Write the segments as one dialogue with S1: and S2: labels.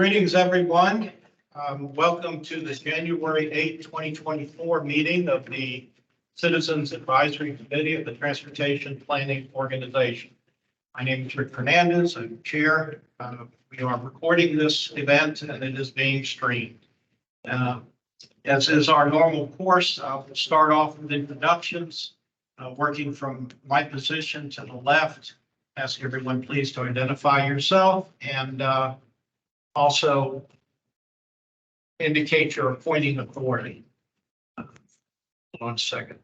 S1: Greetings, everyone. Welcome to the January 8th, 2024 meeting of the Citizens Advisory Committee of the Transportation Planning Organization. My name is Rick Fernandez. I'm chair. We are recording this event and it is being streamed. As is our normal course, we'll start off with introductions. Working from my position to the left, ask everyone please to identify yourself and also indicate your appointing authority. 1 second.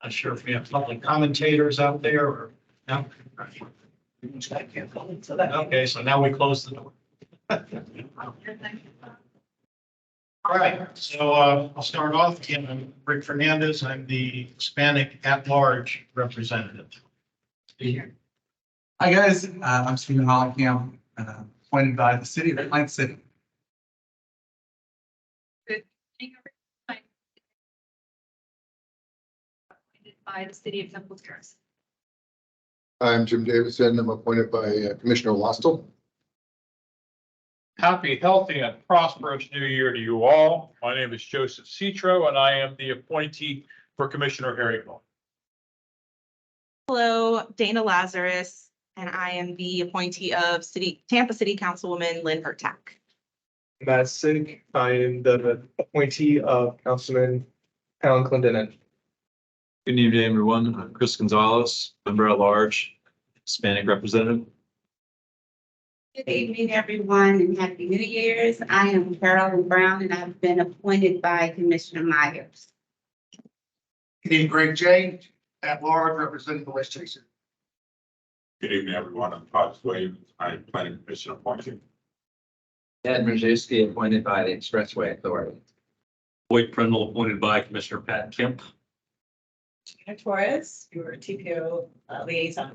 S1: Not sure if we have public commentators out there or no. Okay, so now we close the door. All right, so I'll start off again. I'm Rick Fernandez. I'm the Hispanic at-large representative.
S2: Hi guys, I'm Stephen Hollenkamp, appointed by the city of Atlantic City.
S3: By the city of Temple Terrace.
S4: I'm Jim Davison. I'm appointed by Commissioner Lostel.
S5: Happy, healthy, and prosperous new year to you all. My name is Joseph Citro, and I am the appointee for Commissioner Harrington.
S6: Hello, Dana Lazarus, and I am the appointee of Tampa City Councilwoman Lynn Hurtak.
S7: Matt Sink, I am the appointee of Councilman Alan Clendenin.
S8: Good evening, everyone. I'm Chris Gonzalez, member at large, Hispanic representative.
S9: Good evening, everyone, and Happy New Year's. I am Carolyn Brown, and I've been appointed by Commissioner Myers.
S10: Good evening, Greg J. at large, representing the West Chaser.
S5: Good evening, everyone. I'm Todd Wade. I'm planning commission appointee.
S11: Ed Majewski, appointed by the Expressway Authority.
S8: Hoyt Prindle, appointed by Commissioner Pat Kemp.
S3: Gina Torres, your TPO liaison.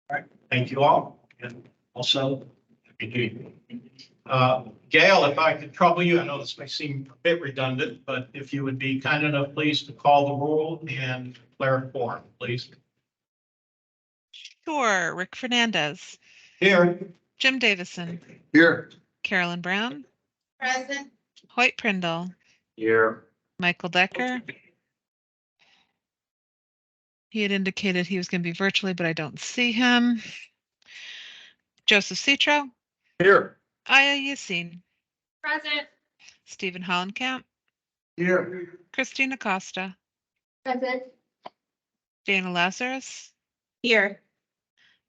S1: All right, thank you all. And also, happy New Year. Gail, if I could trouble you, I know this may seem a bit redundant, but if you would be kind enough, please, to call the roll and declare a quorum, please.
S12: Sure. Rick Fernandez,
S1: Here.
S12: Jim Davison,
S4: Here.
S12: Carolyn Brown,
S9: Present.
S12: Hoyt Prindle,
S11: Here.
S12: Michael Decker. He had indicated he was going to be virtually, but I don't see him. Joseph Citro,
S5: Here.
S12: Aya Yassine,
S3: Present.
S12: Stephen Hollenkamp,
S10: Here.
S12: Christina Costa,
S3: Present.
S12: Dana Lazarus,
S6: Here.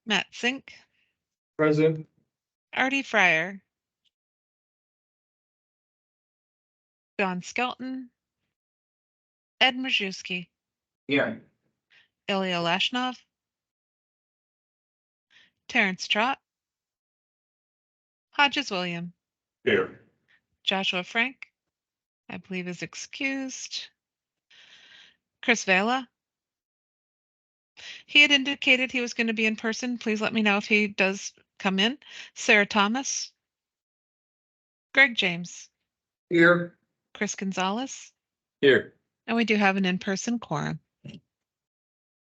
S12: Matt Zink,
S7: Present.
S12: Artie Fryer, John Skelton, Ed Majewski,
S11: Here.
S12: Ilya Lashnov, Terrence Trott, Hodges William,
S5: Here.
S12: Joshua Frank, I believe is excused. Chris Vela. He had indicated he was going to be in person. Please let me know if he does come in. Sarah Thomas. Greg James.
S10: Here.
S12: Chris Gonzalez.
S8: Here.
S12: And we do have an in-person quorum.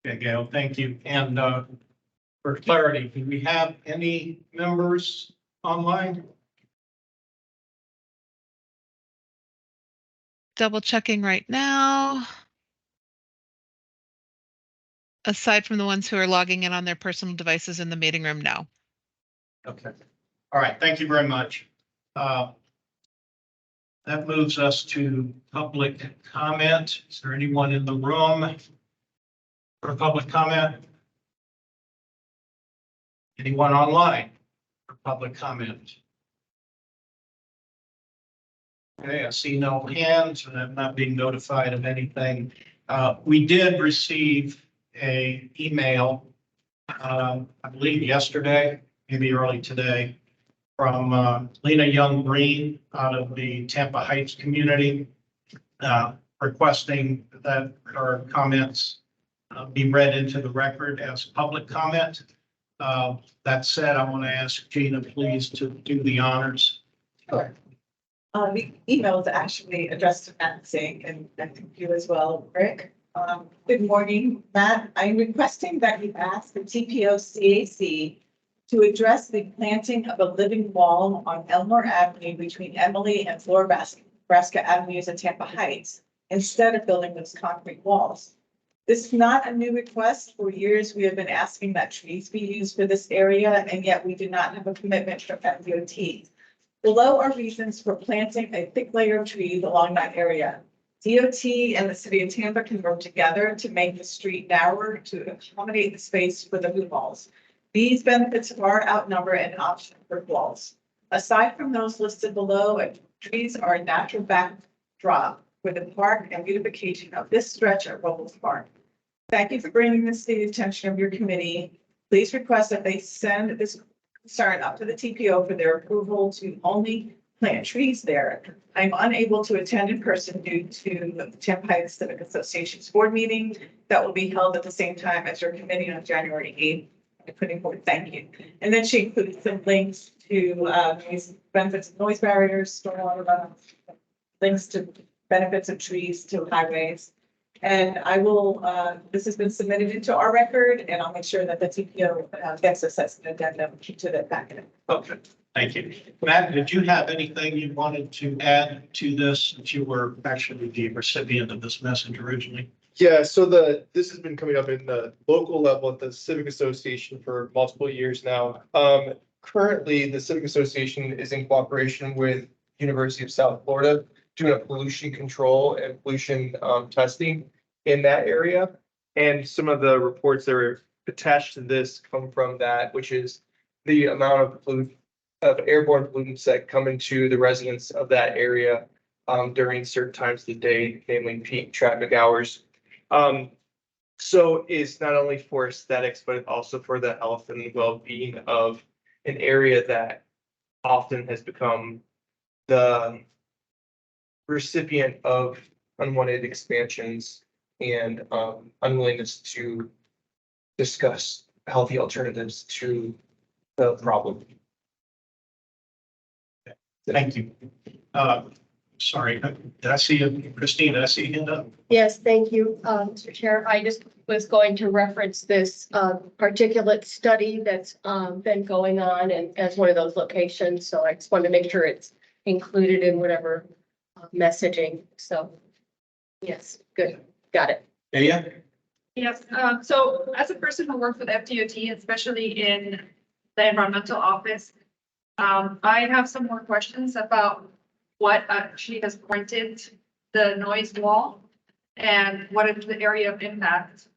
S1: Okay, Gail, thank you. And for clarity, do we have any members online?
S12: Double checking right now. Aside from the ones who are logging in on their personal devices in the meeting room, no.
S1: Okay. All right. Thank you very much. That moves us to public comment. Is there anyone in the room for public comment? Anyone online for public comment? Okay, I see no hands and I'm not being notified of anything. We did receive an email, I believe yesterday, maybe early today, from Lena Young Green out of the Tampa Heights community, requesting that her comments be read into the record as public comment. That said, I want to ask Gina, please, to do the honors.
S3: Sure. The email is actually addressed to Matt Sink and I think you as well, Rick.
S13: Good morning, Matt. I'm requesting that you ask the TPO CAC to address the planting of a living wall on Elmore Avenue between Emily and Nebraska Avenues in Tampa Heights, instead of building those concrete walls. This is not a new request. For years, we have been asking that trees be used for this area, and yet we do not have a commitment from DOT. Below are reasons for planting a thick layer of trees along that area. DOT and the city of Tampa can work together to make the street narrower to accommodate the space for the hoop walls. These benefits far outnumber an option for walls. Aside from those listed below, trees are a natural backdrop for the park and beautification of this stretch of Robles Park. Thank you for bringing this to the attention of your committee. Please request that they send this concern up to the TPO for their approval to only plant trees there. I'm unable to attend in person due to the Tampa Heights Civic Association's board meeting that will be held at the same time as your committee on January 8th. I'm putting forward, thank you. And then she included some links to these benefits of noise barriers, stormwater runoff, links to benefits of trees to highways. And I will, this has been submitted into our record, and I'll make sure that the TPO gets this as an addendum to the packet.
S1: Okay, thank you. Matt, did you have anything you wanted to add to this, since you were actually the recipient of this message originally?
S7: Yeah, so this has been coming up in the local level at the Civic Association for multiple years now. Currently, the Civic Association is in cooperation with University of South Florida, doing a pollution control and pollution testing in that area. And some of the reports that are attached to this come from that, which is the amount of airborne pollutants that come into the residents of that area during certain times of the day, namely peak traffic hours. So it's not only for aesthetics, but also for the health and well-being of an area that often has become the recipient of unwanted expansions and unwillingness to discuss healthy alternatives to the problem.
S1: Thank you. Sorry, did I see you, Christine? Did I see you hand up?
S14: Yes, thank you, Mr. Chair. I just was going to reference this particulate study that's been going on and as one of those locations. So I just wanted to make sure it's included in whatever messaging. So yes, good. Got it.
S1: Yeah.
S3: Yes, so as a person who works with FDOT, especially in the environmental office, I have some more questions about what she has pointed the noise wall and what is the area of impact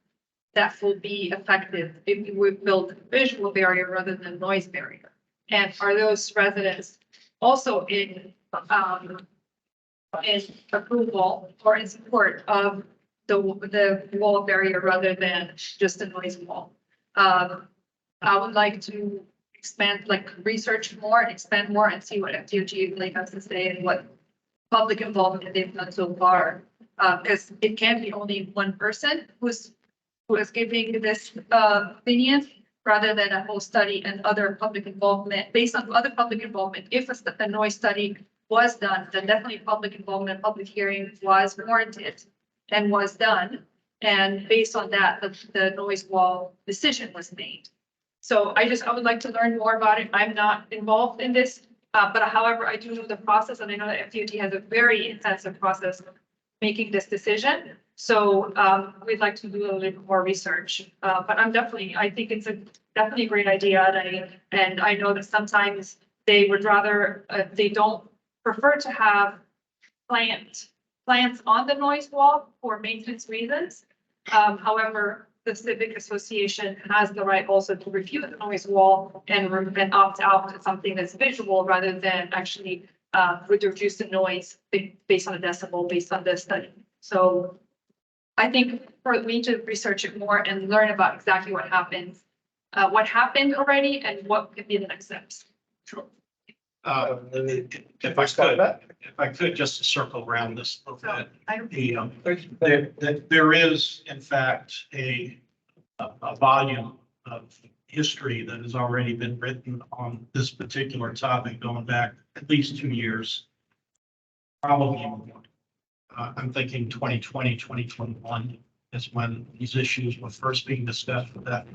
S3: that will be effective if we would build a visual barrier rather than noise barrier. And are those residents also in approval or in support of the wall barrier rather than just a noise wall? I would like to expand, research more and expand more and see what FDOT really has to say and what public involvement they've done so far. Because it can't be only one person who is giving this opinion rather than a whole study and other public involvement. Based on other public involvement, if a noise study was done, then definitely public involvement, public hearing was warranted and was done. And based on that, the noise wall decision was made. So I would like to learn more about it. I'm not involved in this, but however, I do know the process, and I know that FDOT has a very intensive process of making this decision. So we'd like to do a little bit more research. But I think it's definitely a great idea. And I know that sometimes they would rather, they don't prefer to have plants on the noise wall for maintenance reasons. However, the Civic Association has the right also to review the noise wall and opt out to something that's visual rather than actually reduce the noise based on a decibel, based on the study. So I think we need to research it more and learn about exactly what happened already and what could be the next steps.
S1: Sure. If I could just to circle around this a little bit. There is, in fact, a volume of history that has already been written on this particular topic going back at least 2 years. Probably more. I'm thinking 2020, 2021. is when these issues were first being discussed with that.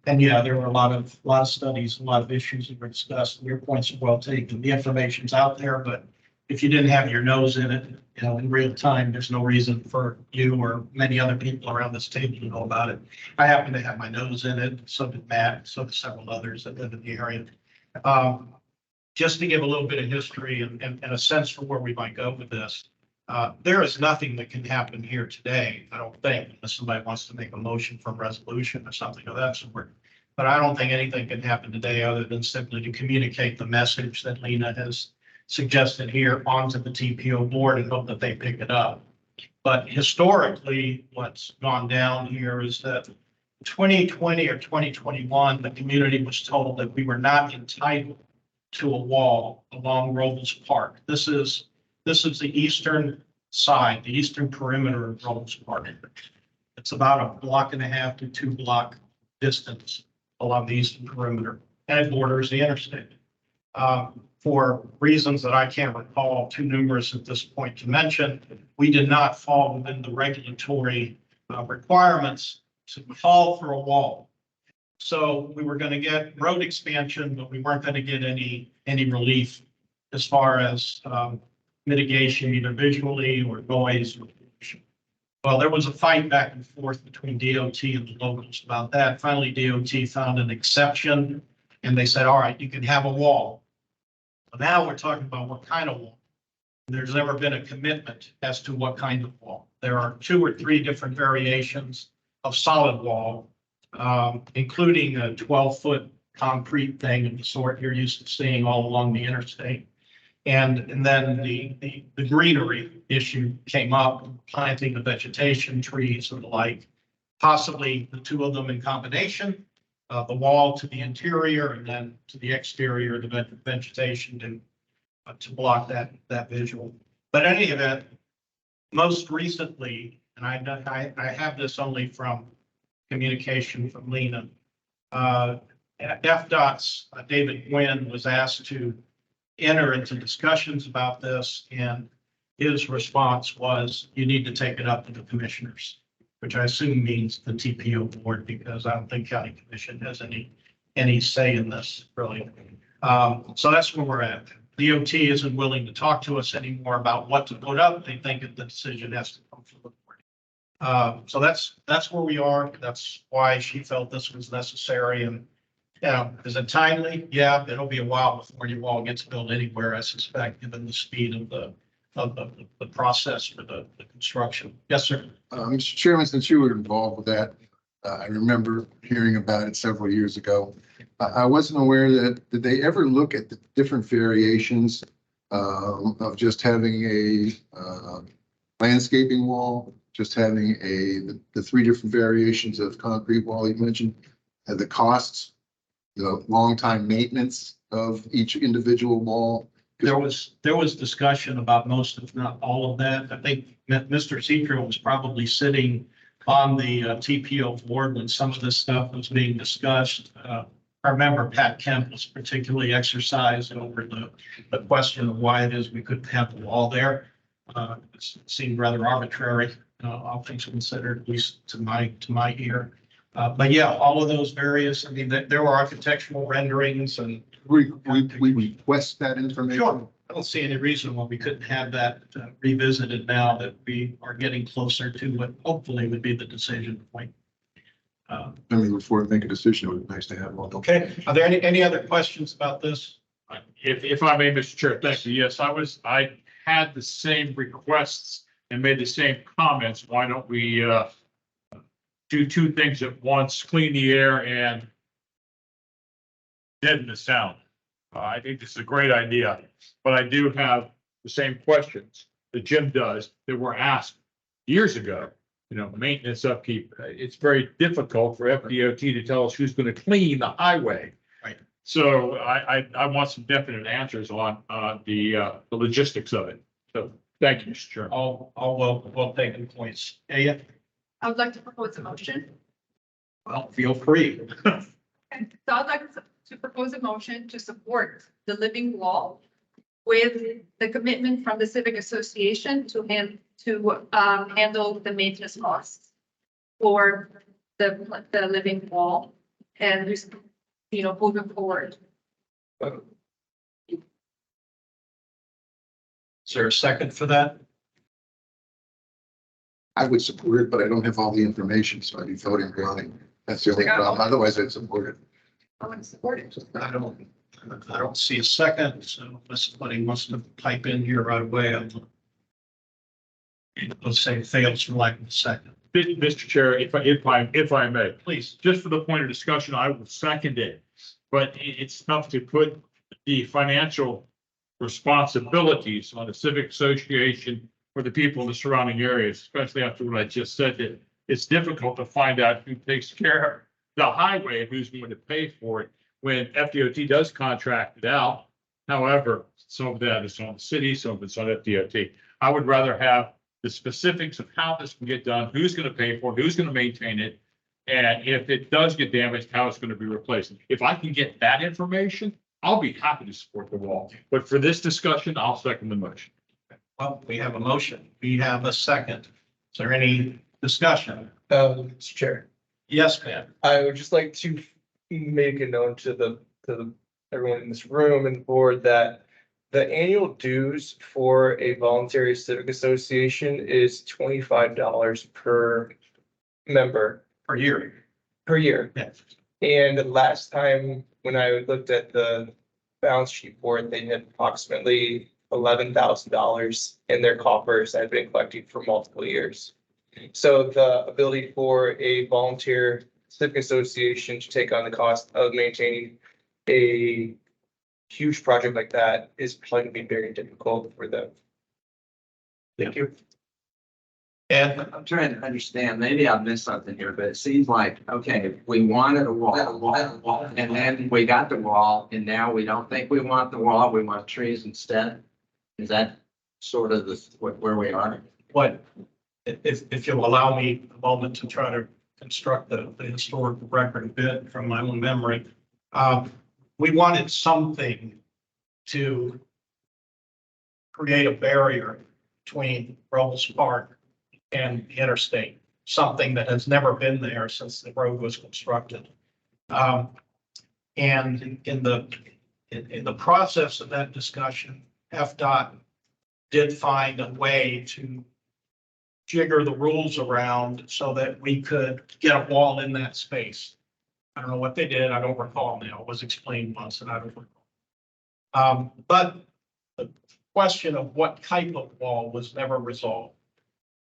S1: And yeah, there were a lot of studies, a lot of issues that were discussed. Your points are well taken. The information's out there, but if you didn't have your nose in it, in real time, there's no reason for you or many other people around this table to know about it. I happen to have my nose in it. So did Matt, so did several others that live in the area. Just to give a little bit of history and a sense for where we might go with this. There is nothing that can happen here today, I don't think, unless somebody wants to make a motion for resolution or something of that sort. But I don't think anything can happen today other than simply to communicate the message that Lena has suggested here onto the TPO board and hope that they pick it up. But historically, what's gone down here is that 2020 or 2021, the community was told that we were not entitled to a wall along Robles Park. This is the eastern side, the eastern perimeter of Robles Park. It's about a 1.5 to 2 block distance along the eastern perimeter, and it borders the interstate. For reasons that I can't recall, too numerous at this point to mention, we did not fall within the regulatory requirements to call for a wall. So we were going to get road expansion, but we weren't going to get any relief as far as mitigation, either visually or noise. Well, there was a fight back and forth between DOT and the locals about that. Finally, DOT found an exception and they said, all right, you can have a wall. But now we're talking about what kind of wall. There's never been a commitment as to what kind of wall. There are 2 or 3 different variations of solid wall, including a 12-foot concrete thing of the sort you're used to seeing all along the interstate. And then the greenery issue came up, planting the vegetation, trees and the like, possibly the 2 of them in combination, the wall to the interior and then to the exterior, the vegetation to block that visual. But in any event, most recently, and I have this only from communication from Lena, FDOT's David Gwynn was asked to enter into discussions about this, and his response was, you need to take it up to the commissioners, which I assume means the TPO board, because I don't think county commission has any say in this, really. So that's where we're at. DOT isn't willing to talk to us anymore about what to put up. They think that the decision has to come from the board. So that's where we are. That's why she felt this was necessary. And is it timely? Yeah, it'll be a while before your wall gets built anywhere, I suspect, given the speed of the process for the construction. Yes, sir.
S4: Mr. Chairman, since you were involved with that, I remember hearing about it several years ago. I wasn't aware that, did they ever look at the different variations of just having a landscaping wall, just having the 3 different variations of concrete wall you mentioned, and the costs, the long time maintenance of each individual wall?
S1: There was discussion about most, if not all of that. I think Mr. Citro was probably sitting on the TPO board when some of this stuff was being discussed. I remember Pat Kemp was particularly exercised over the question of why it is we couldn't have the wall there. It seemed rather arbitrary, all things considered, at least to my ear. But yeah, all of those various, I mean, there were architectural renderings and.
S4: We request that information.
S1: Sure. I don't see any reason why we couldn't have that revisited now that we are getting closer to what hopefully would be the decision point.
S4: I mean, before we make a decision, it would be nice to have one.
S1: Okay. Are there any other questions about this?
S5: If I may, Mr. Chair, thank you. Yes, I had the same requests and made the same comments. Why don't we do 2 things at once, clean the air and deaden the sound? I think this is a great idea, but I do have the same questions that Jim does that were asked years ago. Maintenance, upkeep. It's very difficult for FDOT to tell us who's going to clean the highway.
S1: Right.
S5: So I want some definite answers on the logistics of it. So thank you, Mr. Chairman.
S1: All well taken points. Yeah.
S3: I would like to propose a motion.
S1: Well, feel free.
S3: So I'd like to propose a motion to support the living wall with the commitment from the Civic Association to handle the maintenance costs. for the living wall and just, moving forward.
S1: Is there a second for that?
S4: I would support it, but I don't have all the information, so I'd be voting blind. That's the only problem. Otherwise, I'd support it.
S3: I want to support it.
S1: I don't see a second, so unless somebody wants to pipe in here right away, let's say fails for lack of a second.
S5: Mr. Chair, if I may,
S1: Please.
S5: just for the point of discussion, I will second it. But it's tough to put the financial responsibilities on the civic association or the people in the surrounding areas, especially after what I just said, that it's difficult to find out who takes care of the highway and who's going to pay for it when FDOT does contract it out. However, some of that is on the city, some of it's on FDOT. I would rather have the specifics of how this can get done, who's going to pay for it, who's going to maintain it, and if it does get damaged, how it's going to be replaced. If I can get that information, I'll be happy to support the wall. But for this discussion, I'll second the motion.
S1: Well, we have a motion. We have a second. Is there any discussion?
S7: Mr. Chair,
S1: Yes, ma'am.
S7: I would just like to make a note to everyone in this room and board that the annual dues for a voluntary civic association is $25 per member
S1: Per year.
S7: per year.
S1: Yes.
S7: And last time when I looked at the balance sheet board, they had approximately $11,000 in their coffers that had been collecting for multiple years. So the ability for a volunteer civic association to take on the cost of maintaining a huge project like that is probably gonna be very difficult for them.
S1: Thank you. And
S11: I'm trying to understand, maybe I've missed something here, but it seems like, okay, we wanted a wall, and then we got the wall, and now we don't think we want the wall, we want trees instead. Is that sort of where we are?
S1: what, if you'll allow me a moment to try to construct the historical record a bit from my own memory. We wanted something to create a barrier between Robles Park and the interstate, something that has never been there since the road was constructed. And in the process of that discussion, FDOT did find a way to jigger the rules around so that we could get a wall in that space. I don't know what they did. I don't recall now. It was explained once and I don't recall. But the question of what type of wall was never resolved.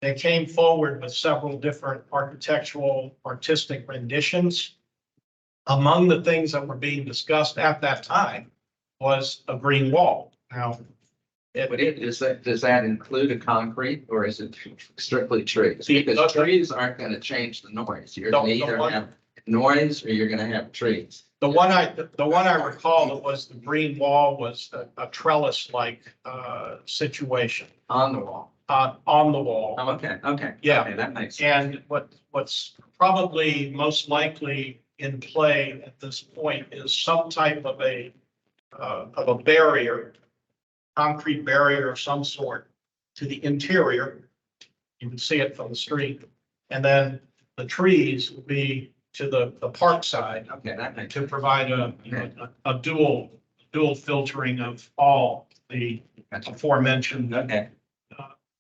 S1: They came forward with several different architectural, artistic renditions. Among the things that were being discussed at that time was a green wall. Now,
S11: Does that include a concrete or is it strictly trees? Because trees aren't going to change the noise. You're going to either have noise or you're going to have trees.
S1: The one I recall that was the green wall was a trellis-like situation
S11: On the wall.
S1: On the wall.
S11: Oh, okay.
S1: Yeah.
S11: Okay, that makes sense.
S1: And what's probably most likely in play at this point is some type of a barrier, concrete barrier of some sort to the interior. You can see it from the street. And then the trees will be to the park side.
S11: Okay, that makes
S1: to provide a dual filtering of all the aforementioned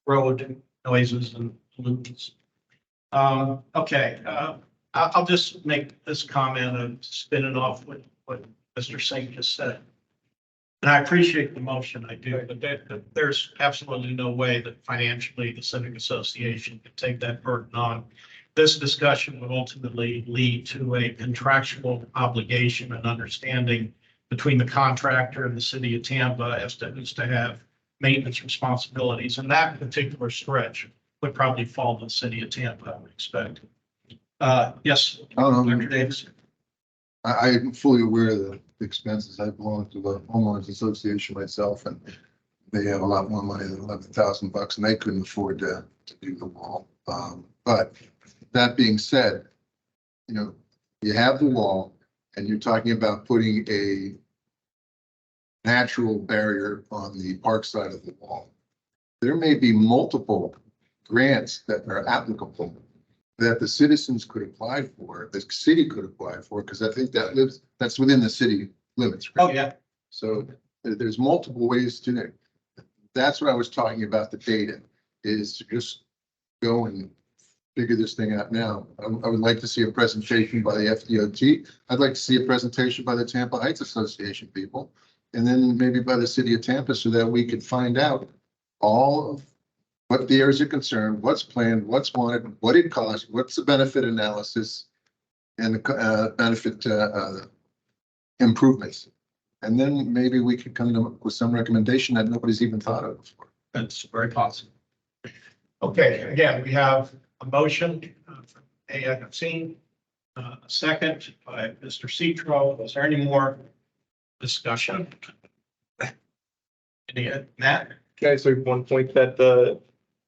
S1: road noises and pollutants. Okay, I'll just make this comment of spinning off what Mr. Singh just said. And I appreciate the motion, I do, but there's absolutely no way that financially the Civic Association can take that burden on. This discussion would ultimately lead to a contractual obligation and understanding between the contractor and the city of Tampa as to who's to have maintenance responsibilities. And that particular stretch would probably fall to the city of Tampa, I would expect. Yes, Dr. Davis.
S4: I'm fully aware of the expenses. I belong to the homeowners association myself, and they have a lot more money than $11,000, and they couldn't afford to do the wall. But that being said, you have the wall, and you're talking about putting a natural barrier on the park side of the wall. There may be multiple grants that are applicable that the citizens could apply for, the city could apply for, because I think that's within the city limits. right?
S1: Oh, yeah.
S4: So there's multiple ways to do it. That's what I was talking about, the data, is to just go and figure this thing out now. I would like to see a presentation by the FDOT. I'd like to see a presentation by the Tampa Heights Association people, and then maybe by the city of Tampa, so that we could find out all of what the areas are concerned, what's planned, what's wanted, what it costs, what's the benefit analysis, and the benefit improvements. And then maybe we could come up with some recommendation that nobody's even thought of before.
S1: That's very possible. Okay, again, we have a motion from AFC, a second by Mr. Citro. Is there any more discussion? Any, Matt?
S7: Can I say one point that the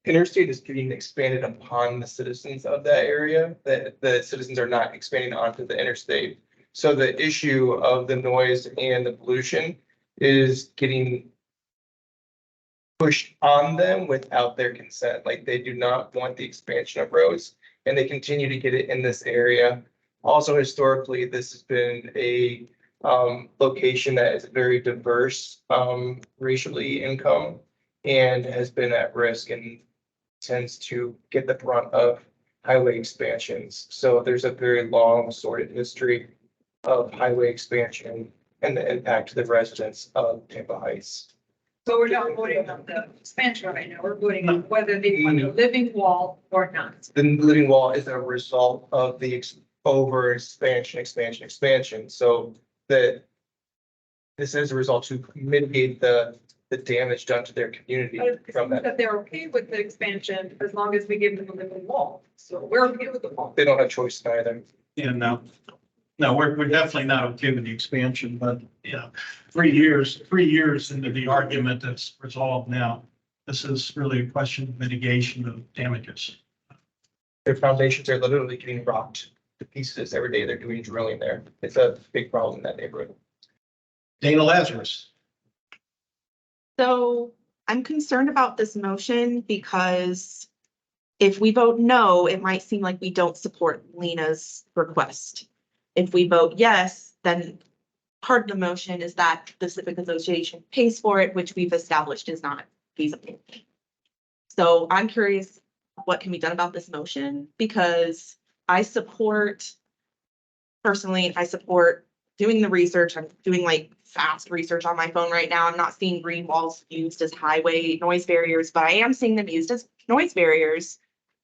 S7: interstate is getting expanded upon the citizens of that area, that the citizens are not expanding onto the interstate. So the issue of the noise and the pollution is getting pushed on them without their consent. Like they do not want the expansion of roads and they continue to get it in this area. Also, historically, this has been a location that is very diverse racially income and has been at risk and tends to get the brunt of highway expansions. So there's a very long sordid history of highway expansion and the impact to the residents of Tampa Heights.
S3: So we're not voting on the expansion right now. We're voting on whether they want a living wall or not.
S7: The living wall is a result of the over expansion. So that this is a result to mitigate the damage done to their community
S3: But it
S7: from
S3: seems
S7: that.
S3: that they're okay with the expansion as long as we give them a living wall. So we're okay with the wall.
S7: They don't have choice either.
S1: Yeah, no, we're definitely not okay with the expansion, but, you know, 3 years into the argument that's resolved now. This is really a question of mitigation of damages.
S7: Their foundations are literally getting rocked to pieces every day. They're doing drilling there. It's a big problem in that neighborhood.
S1: Dana Lazarus.
S6: So I'm concerned about this motion because if we vote no, it might seem like we don't support Lena's request. If we vote yes, then part of the motion is that the Civic Association pays for it, which we've established is not feasible. So I'm curious what can be done about this motion, because personally, I support doing the research. I'm doing like fast research on my phone right now. I'm not seeing green walls used as highway noise barriers, but I am seeing them used as noise barriers.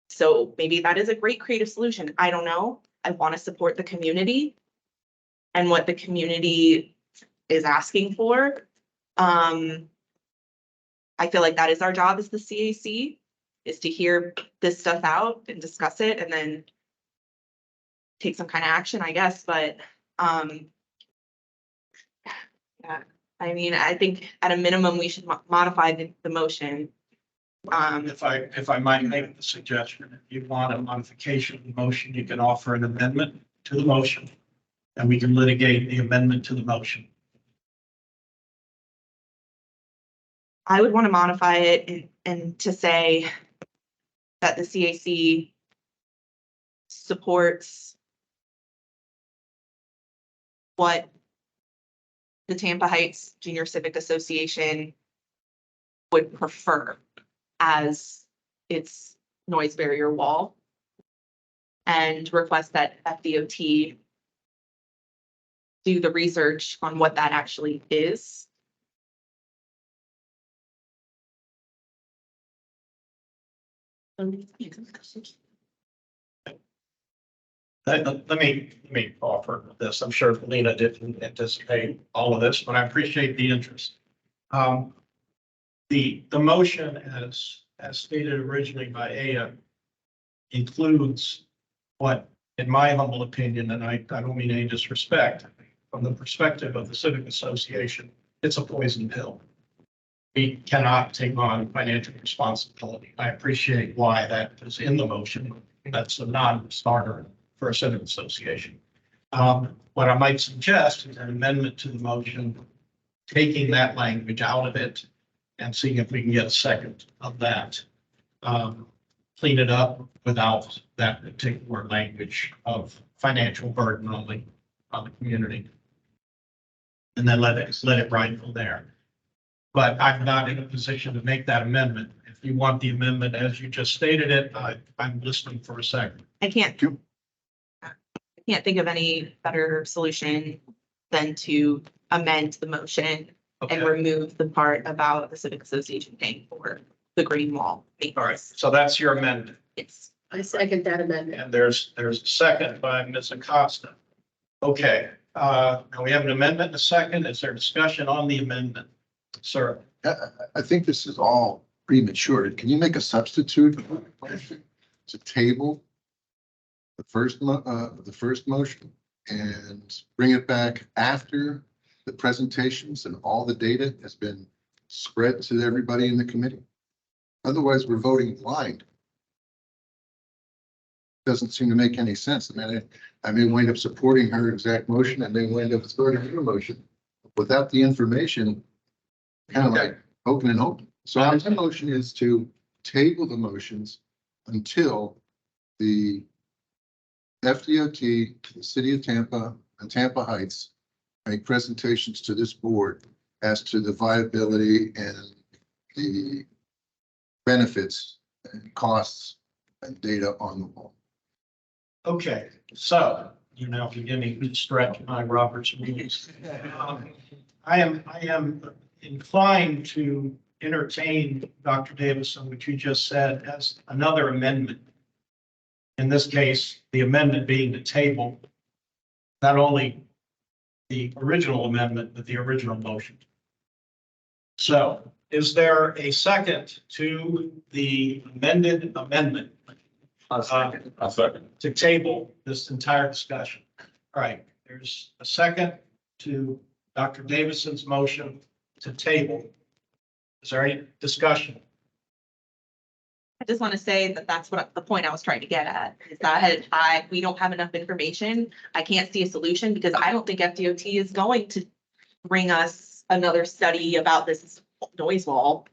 S6: So maybe that is a great creative solution. I don't know. I want to support the community and what the community is asking for. I feel like that is our job as the CAC, is to hear this stuff out and discuss it and then take some kind of action, I guess, but yeah, I mean, I think at a minimum, we should modify the motion.
S1: If I might make the suggestion, if you want a modification of the motion, you can offer an amendment to the motion, and we can litigate the amendment to the motion.
S6: I would want to modify it and to say that the CAC supports what the Tampa Heights Junior Civic Association would prefer as its noise barrier wall, and request that FDOT do the research on what that actually is.
S1: Let me offer this. I'm sure Lena didn't anticipate all of this, but I appreciate the interest. The motion as stated originally by Aya includes what, in my humble opinion, and I don't mean any disrespect, from the perspective of the Civic Association, it's a poison pill. We cannot take on financial responsibility. I appreciate why that is in the motion. That's a non-starter for a civic association. What I might suggest is an amendment to the motion, taking that language out of it and seeing if we can get a second of that. clean it up without that particular language of financial burden on the community. And then let it ride from there. But I'm not in a position to make that amendment. If you want the amendment as you just stated it, I'm listening for a second.
S6: I can't think of any better solution than to amend the motion and
S1: Okay,
S6: remove the part about the civic association paying for the green wall.
S1: all right. So that's your amendment.
S6: It's
S14: I second that amendment.
S1: And there's a second by Ms. Acosta. Okay, now we have an amendment and a second. Is there discussion on the amendment? Sir,
S4: I think this is all premature. Can you make a substitute to table the first motion and bring it back after the presentations and all the data has been spread to everybody in the committee? Otherwise, we're voting blind. Doesn't seem to make any sense. I may wind up supporting her exact motion and then wind up supporting her motion. Without the information, kind of like open and open. So my motion is to table the motions until the FDOT, the city of Tampa and Tampa Heights make presentations to this board as to the viability and the benefits and costs and data on the wall.
S1: okay, so you're now beginning to stretch my Robert's rules. I am inclined to entertain, Dr. Davison, what you just said as another amendment. In this case, the amendment being to table not only the original amendment, but the original motion. So is there a second to the amended amendment?
S5: I'll second.
S1: To table this entire discussion. All right, there's a second to Dr. Davison's motion to table. Is there any discussion?
S6: I just want to say that that's what the point I was trying to get at is that we don't have enough information. I can't see a solution because I don't think FDOT is going to bring us another study about this noise wall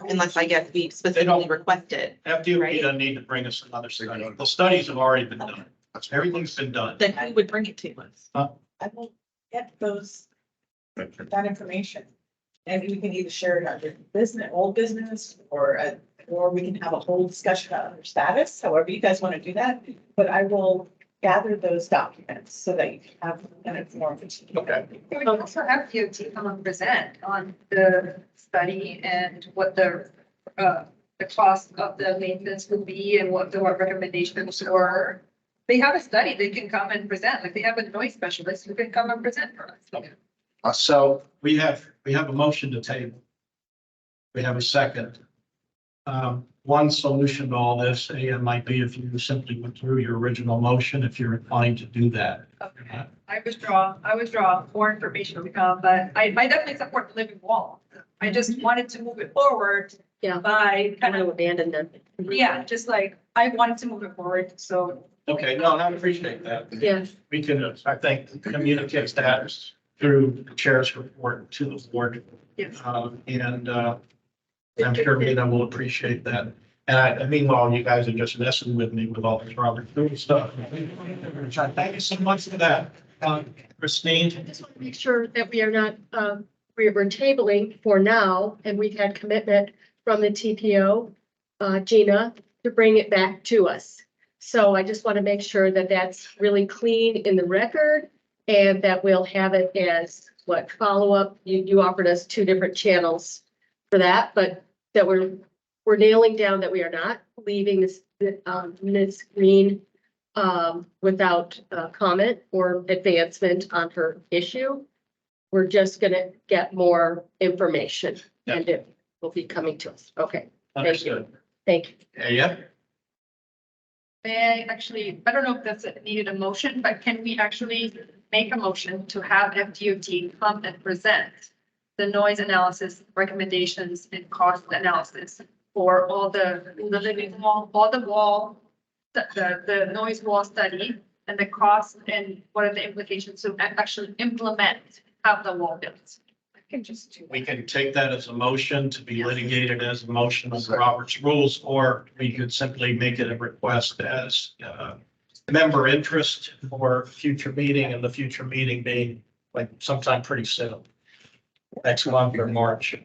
S6: unless I guess we specifically requested.
S1: FDOT
S6: Right.
S1: doesn't need to bring us another study. The studies have already been done. Everything's been done.
S6: Then who would bring it to us?
S13: I will get that information. And we can either share it under business, old business, or we can have a whole discussion on their status, however you guys want to do that. But I will gather those documents so that you can have an informed.
S1: Okay.
S3: We would also have DOT come and present on the study and what the cost of the maintenance would be and what the recommendations were. They have a study, they can come and present, like they have a noise specialist who can come and present for us.
S1: So we have a motion to table. We have a second. One solution to all this, might be if you simply withdrew your original motion, if you're inclined to do that.
S3: Okay, I withdraw more information, but I definitely support the living wall. I just wanted to move it forward.
S14: Yeah.
S3: By
S14: Kind of abandon them.
S3: yeah, just like I wanted to move it forward, so.
S1: Okay, no, I appreciate that.
S14: Yeah.
S1: We can, I think, communicate that through the chair's report to the board.
S3: Yes.
S1: I'm sure Mina will appreciate that. And meanwhile, you guys are just messing with me with all this Robert Kraft stuff. Thank you so much for that. Christine?
S14: I just want to make sure that we are not, we're tabling for now, and we've had commitment from the TPO, Gina, to bring it back to us. So I just want to make sure that that's really clean in the record and that we'll have it as follow-up. You offered us 2 different channels for that, but that we're nailing down that we are not leaving this, Ms. Green without comment or advancement on her issue. We're just gonna get more information and it will be coming to us. Okay,
S1: Understood.
S14: thank you.
S1: Yeah.
S3: May I actually, I don't know if that's needed a motion, but can we actually make a motion to have FDOT come and present the noise analysis recommendations and cost analysis for all the living wall, all the wall, the noise wall study and the cost and what are the implications to actually implement, have the wall built?
S13: can just do.
S1: we can take that as a motion to be litigated as a motion under Robert's rules, or we could simply make it a request as member interest for future meeting, and the future meeting being like sometime pretty soon. Next month or March.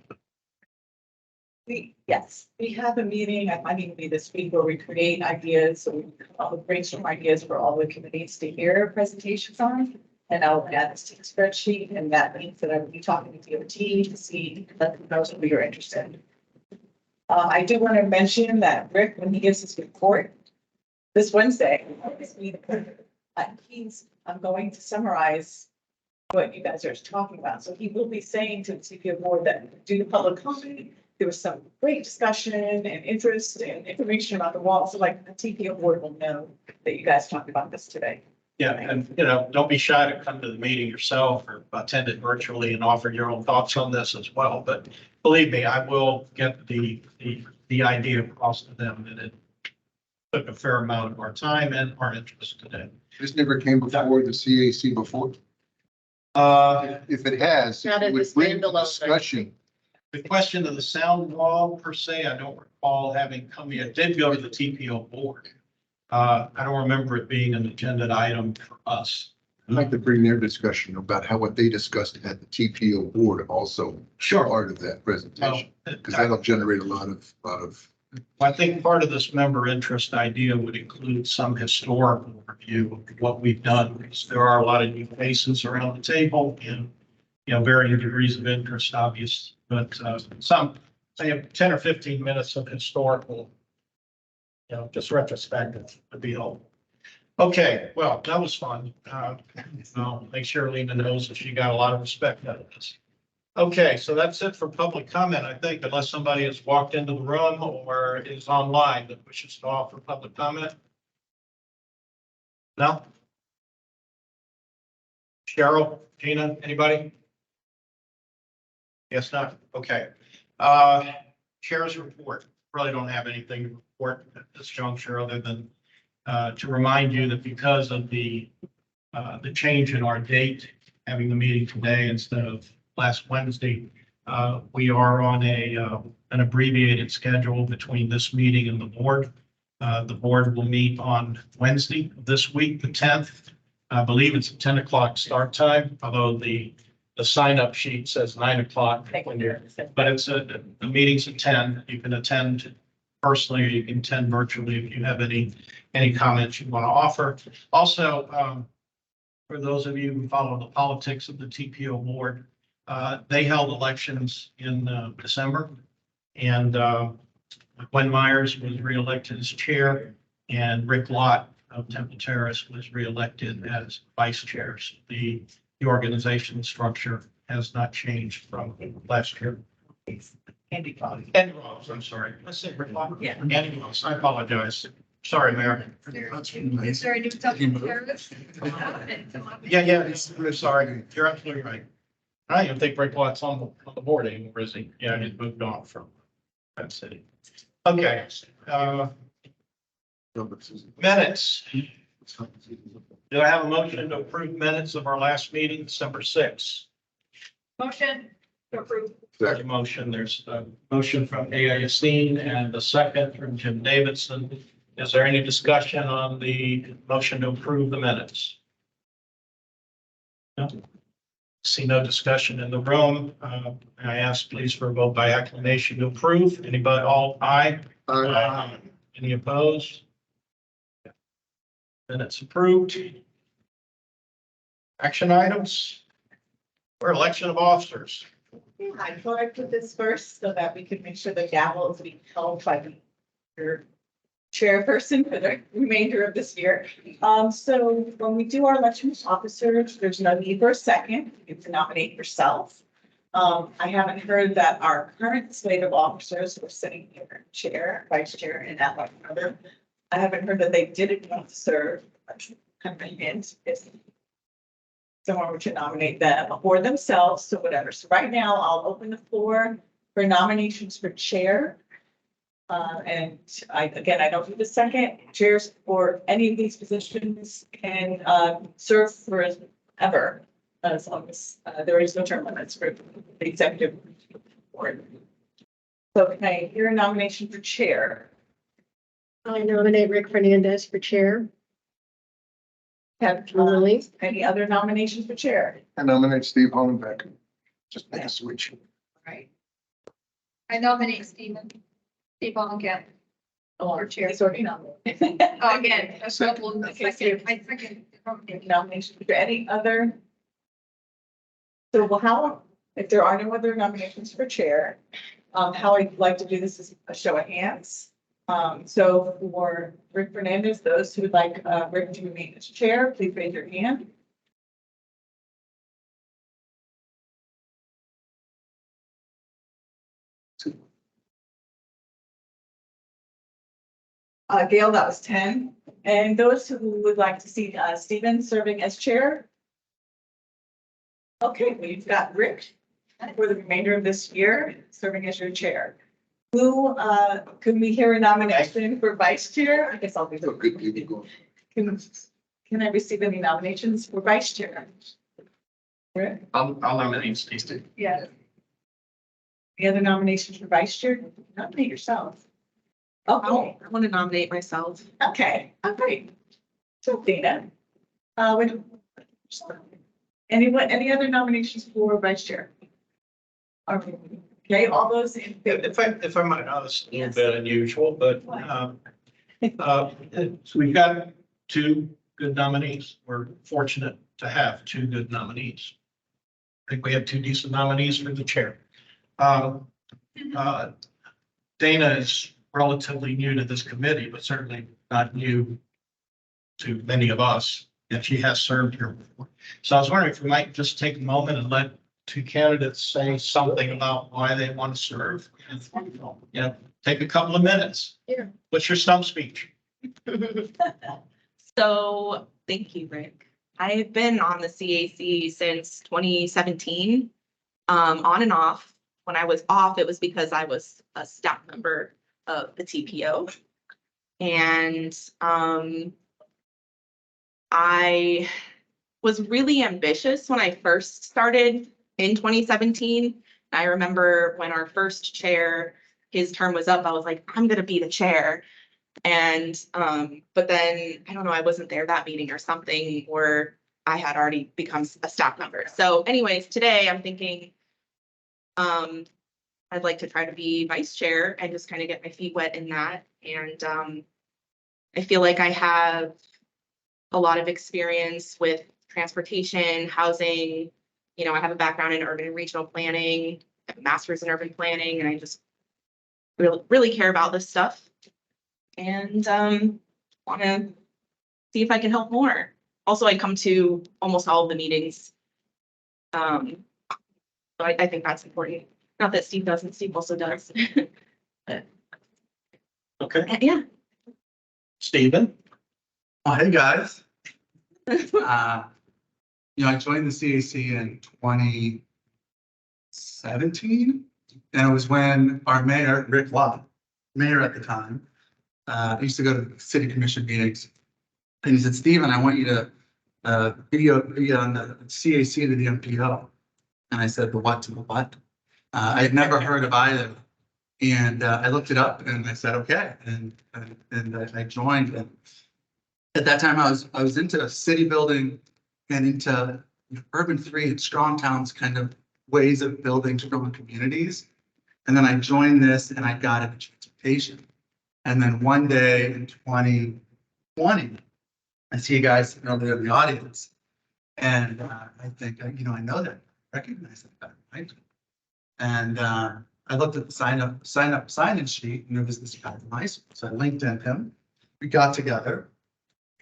S13: Yes, we have a meeting, I might even be this week, where we create ideas, so we come up with brainstorm ideas for all the committees to hear presentations on. And I'll add this to the spreadsheet, and that means that I will be talking to DOT to see, let them know that we are interested. I do want to mention that Rick, when he gives his report this Wednesday, I'm going to summarize what you guys are talking about. So he will be saying to the TPO board that due to public comment, there was some great discussion and interest and information about the wall. So like the TPO board will know that you guys talked about this today.
S1: Yeah, and don't be shy to come to the meeting yourself or attend it virtually and offer your own thoughts on this as well. But believe me, I will get the idea across to them that it took a fair amount of our time and our interest today.
S4: This never came before the CAC before. If it has,
S14: Not
S4: it
S14: in
S4: would
S14: this
S4: bring
S14: standalone
S4: discussion.
S1: The question of the sound wall per se, I don't recall having come yet. It did go to the TPO board. I don't remember it being an agenda item for us.
S4: I'd like to bring their discussion about what they discussed at the TPO board also.
S1: Sure.
S4: Part of that presentation, because
S1: Well,
S4: that'll generate a lot of.
S1: I think part of this member interest idea would include some historical review of what we've done, because there are a lot of new faces around the table and, varying degrees of interest, obvious, but say 10 or 15 minutes of historical, just retrospective would be helpful. Okay, well, that was fun. I'll make sure Lena knows that she got a lot of respect out of this. Okay, so that's it for public comment, I think, unless somebody has walked into the room or is online that wishes to offer public comment. No? Cheryl, Gina, anybody? Yes, not? Okay. Chair's report. Really don't have anything to report at this juncture other than to remind you that because of the change in our date, having the meeting today instead of last Wednesday, we are on an abbreviated schedule between this meeting and the board. The board will meet on Wednesday this week, the 10th. I believe it's a 10 o'clock start time, although the sign-up sheet says 9 o'clock. But it's the meeting's at 10. You can attend personally, or you can attend virtually if you have any comments you want to offer. Also, for those of you who follow the politics of the TPO board, they held elections in December, and Gwen Myers was reelected as chair, and Rick Lott of Temple Terrace was reelected as vice chair. So the organization structure has not changed from last year. Andy Ross, I'm sorry. I said Rick Lott.
S13: Yeah.
S1: Andy Ross, I apologize. Sorry, Mayor.
S3: Is there a new terrorist?
S1: Yeah, sorry. You're absolutely right. I don't even think Rick Lott's on the board anymore, is he? Yeah, he's moved on from that city. Okay, minutes. Do I have a motion to approve minutes of our last meeting, December 6th?
S3: Motion to approve.
S1: There's a motion. There's a motion from A.I. Yassine and a second from Jim Davidson. Is there any discussion on the motion to approve the minutes? No. See no discussion in the room. I ask please for a vote by acclamation to approve. Anybody, all aye? Aye. Any opposed? Minutes approved. Action items. Or election of officers.
S13: I thought I'd put this first so that we could make sure the gavel is being held by your chairperson for the remainder of this year. So when we do our election of officers, there's no need for a second. You can nominate yourself. I haven't heard that our current slate of officers who are sitting here, chair, vice chair, and that like another. I haven't heard that they didn't want to serve. Kind of a hint if someone were to nominate them or themselves, so whatever. So right now, I'll open the floor for nominations for chair. And I don't need a second. Chairs for any of these positions can serve forever. as long as there is no term limits for the executive board. So can I hear a nomination for chair?
S14: I nominate Rick Fernandez for chair.
S13: Have
S14: Lily.
S13: any other nominations for chair?
S4: I nominate Steve Hollenbeck. Just make a switch.
S13: Right.
S3: I nominate Steve again.
S13: Or chair. He's already nominated.
S3: Again, a couple,
S13: Okay,
S3: I second.
S13: Nominations for any other? So well, how, if there are no other nominations for chair, how I'd like to do this is a show of hands. So for Rick Fernandez, those who would like Rick to remain as chair, please raise your hand. Gail, that was 10. And those who would like to see Stephen serving as chair? Okay, we've got Rick for the remainder of this year, serving as your chair. Who, can we hear a nomination for vice chair? I guess I'll be the
S4: Good people going.
S13: Can I receive any nominations for vice chair? Rick?
S1: I'll nominate Steve.
S13: Yeah. Any other nominations for vice chair? Nominate yourself. Okay,
S6: I want to nominate myself.
S13: okay, great. So Dana, would anyone, any other nominations for vice chair? Okay, all those in favor?
S1: If I might, it's a little
S13: Yes.
S1: bit unusual, but so we've got two good nominees. We're fortunate to have two good nominees. I think we have two decent nominees for the chair. Dana is relatively new to this committee, but certainly not new to many of us, and she has served here before. So I was wondering if we might just take a moment and let two candidates say something about why they want to serve. You know, take a couple of minutes.
S14: Yeah.
S1: What's your stump speech?
S6: So, thank you, Rick. I've been on the CAC since 2017, on and off. When I was off, it was because I was a staff member of the TPO. And I was really ambitious when I first started in 2017. I remember when our first chair, his term was up, I was like, I'm gonna be the chair. And but then I don't know, I wasn't there that meeting or something, or I had already become a staff member. So anyways, today I'm thinking I'd like to try to be vice chair and just kind of get my feet wet in that. And I feel like I have a lot of experience with transportation, housing. You know, I have a background in urban and regional planning, I have a master's in urban planning, and I just really care about this stuff. And want to see if I can help more. Also, I come to almost all of the meetings. So I think that's important. Not that Steve doesn't, Steve also does. But
S1: Okay,
S6: yeah.
S1: Stephen?
S2: Oh, hey, guys. You know, I joined the CAC in 2017, and it was when our mayor, Rick Lott, mayor at the time, used to go to city commission meetings. And he said, Stephen, I want you to be on the CAC to the MPO. And I said, the what to the what? I had never heard of either. And I looked it up and I said, okay. And I joined. And at that time, I was into city building and into urban 3 and strong towns kind of ways of building strong communities. And then I joined this and I got into transportation. And then one day in 2020, I see you guys sitting over there in the audience. And I think, you know, I know that, recognize that, right? And I looked at the sign-in sheet, and there was this guy from high school. So I linked in him. We got together.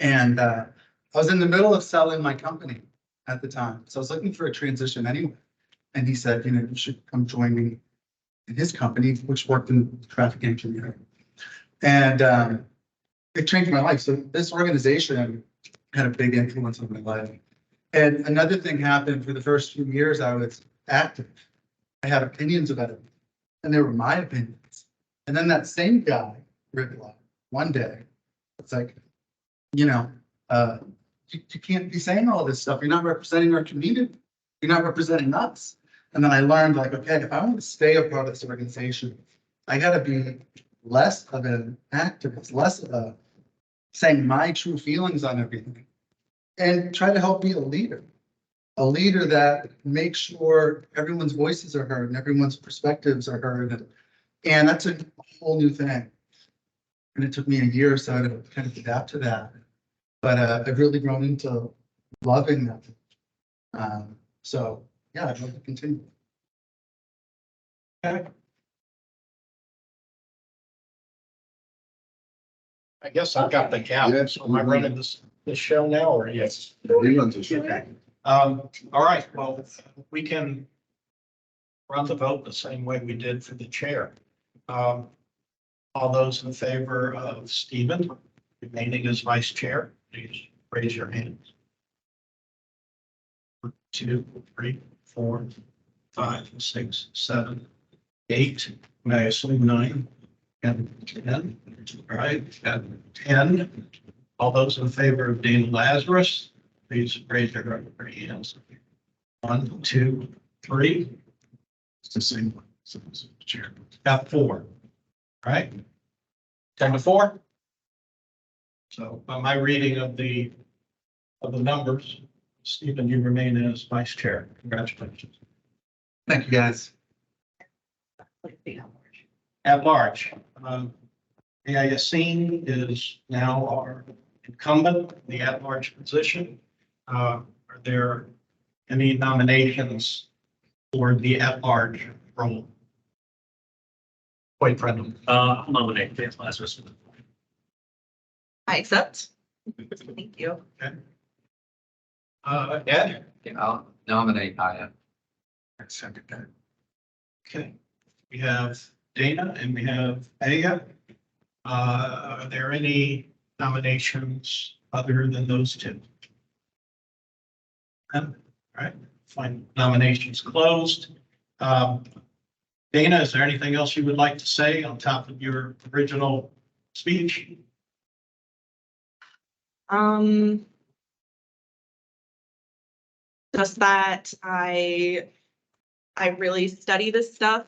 S2: And I was in the middle of selling my company at the time. So I was looking for a transition anyway. And he said, you know, you should come join me in his company, which worked in traffic engineering. And it changed my life. So this organization had a big influence on my life. And another thing happened. For the first few years, I was active. I had opinions about it, and they were my opinions. And then that same guy, Rick Lott, one day, it's like, you know, you can't be saying all this stuff. You're not representing our community. you're not representing us. And then I learned like, okay, if I want to stay a part of this organization, I gotta be less of an activist, less of a saying my true feelings on everything. And try to help be a leader that makes sure everyone's voices are heard and everyone's perspectives are heard. And that's a whole new thing. And it took me a year or so to kind of adapt to that. But I've really grown into loving them. So yeah, I'd love to continue.
S1: Okay. I guess I've got the count.
S4: Yes.
S1: Am I running this show now or yes?
S4: He runs the show.
S1: Okay. All right, well, we can run the vote the same way we did for the chair. All those in favor of Stephen remaining as vice chair, please raise your hands. 1, 2, 3, 4, 5, 6, 7, 8. May I assume 9 and 10? All right, and 10. All those in favor of Dana Lazarus, please raise your hands. 1, 2, 3.
S4: It's the same one. So, chair.
S1: Got 4. All right. 10 to 4. So by my reading of the numbers, Stephen, you remain as vice chair. Congratulations.
S2: Thank you, guys.
S1: At large, Yassine is now our incumbent, the at-large position. Are there any nominations for the at-large role? Quite friendly.
S8: I'll nominate Dan Lazarus.
S6: I accept. Thank you.
S1: Ed?
S11: I'll nominate Aya.
S4: Second that.
S1: Okay, we have Dana and we have Aya. Are there any nominations other than those two? All right, fine. Nominations closed. Dana, is there anything else you would like to say on top of your original speech?
S6: Just that I really study this stuff.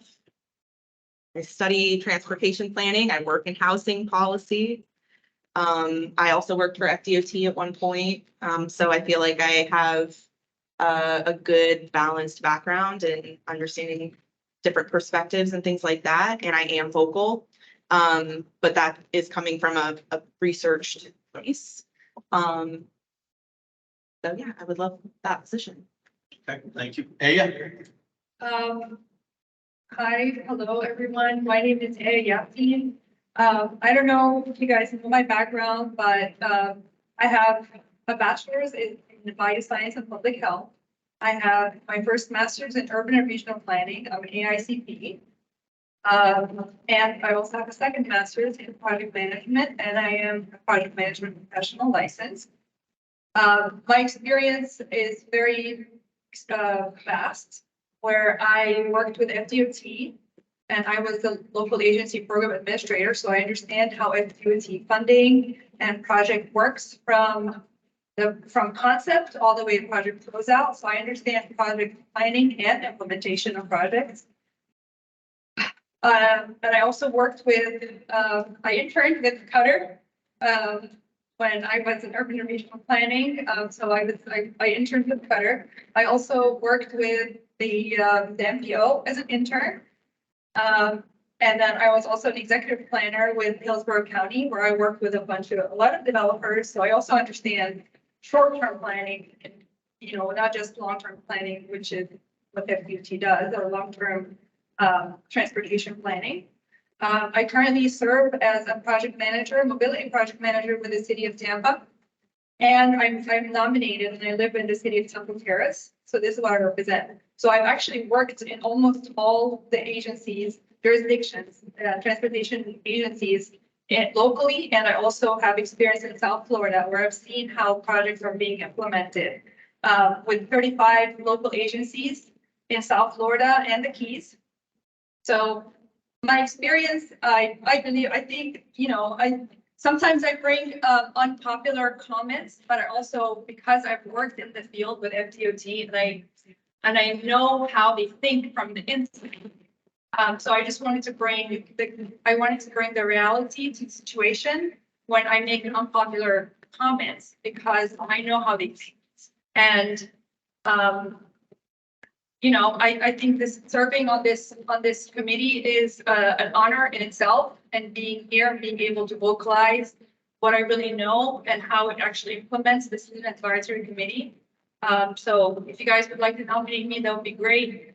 S6: I study transportation planning. I work in housing policy. I also worked for FDOT at one point. So I feel like I have a good balanced background in understanding different perspectives and things like that. And I am vocal. But that is coming from a researched place. So yeah, I would love that position.
S1: Okay, thank you. Aya?
S3: Hi, hello, everyone. My name is Aya Yaptin. I don't know if you guys know my background, but I have a bachelor's in bioscience and public health. I have my first master's in urban and regional planning. I'm an AICP. And I also have a second master's in project management, and I am a project management professional license. My experience is very vast, where I worked with FDOT and I was the local agency program administrator. So I understand how FDOT funding and project works from concept all the way to project closeout. So I understand project planning and implementation of projects. And I also worked with, I interned with Cutter when I was in urban and regional planning. So I interned with Cutter. I also worked with the MPO as an intern. And then I was also an executive planner with Hillsborough County, where I worked with a lot of developers. So I also understand short-term planning, and, you know, not just long-term planning, which is what FDOT does, or long-term transportation planning. I currently serve as a project manager, mobility project manager with the city of Tampa. And I'm nominated and I live in the city of Temple Terrace. So this is what I represent. So I've actually worked in almost all the agencies, jurisdictions, transportation agencies locally. And I also have experience in South Florida where I've seen how projects are being implemented with 35 local agencies in South Florida and the Keys. So my experience, I think, you know, sometimes I bring unpopular comments, but I also, because I've worked in the field with FDOT and and I know how they think from the inside. So I just wanted to bring the reality to the situation when I make unpopular comments, because I know how they think. And, you know, I think this serving on this committee is an honor in itself, and being here and being able to vocalize what I really know and how it actually implements the student advisory committee. So if you guys would like to nominate me, that would be great.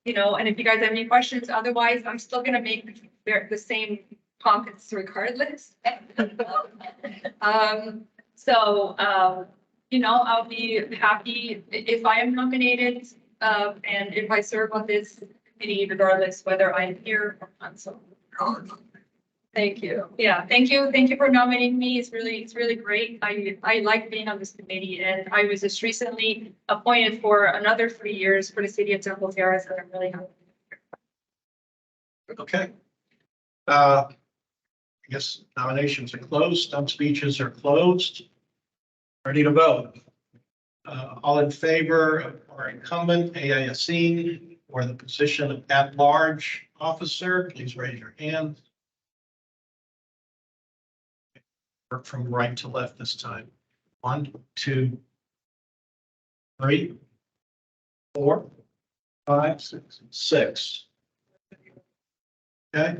S3: You know, and if you guys have any questions, otherwise, I'm still gonna make the same comments regardless. You know, I'll be happy if I am nominated, and if I serve on this committee, regardless whether I'm here or not. So, thank you. Yeah, thank you. Thank you for nominating me. It's really great. I like being on this committee, and I was just recently appointed for another 3 years for the city of Temple Terrace, and I'm really happy.
S1: Okay. I guess nominations are closed, stump speeches are closed. Ready to vote. All in favor of our incumbent, A.I. Yassine, or the position of at-large officer, please raise your hand. Work from right to left this time. 1, 2, 3, 4, 5, 6. Okay.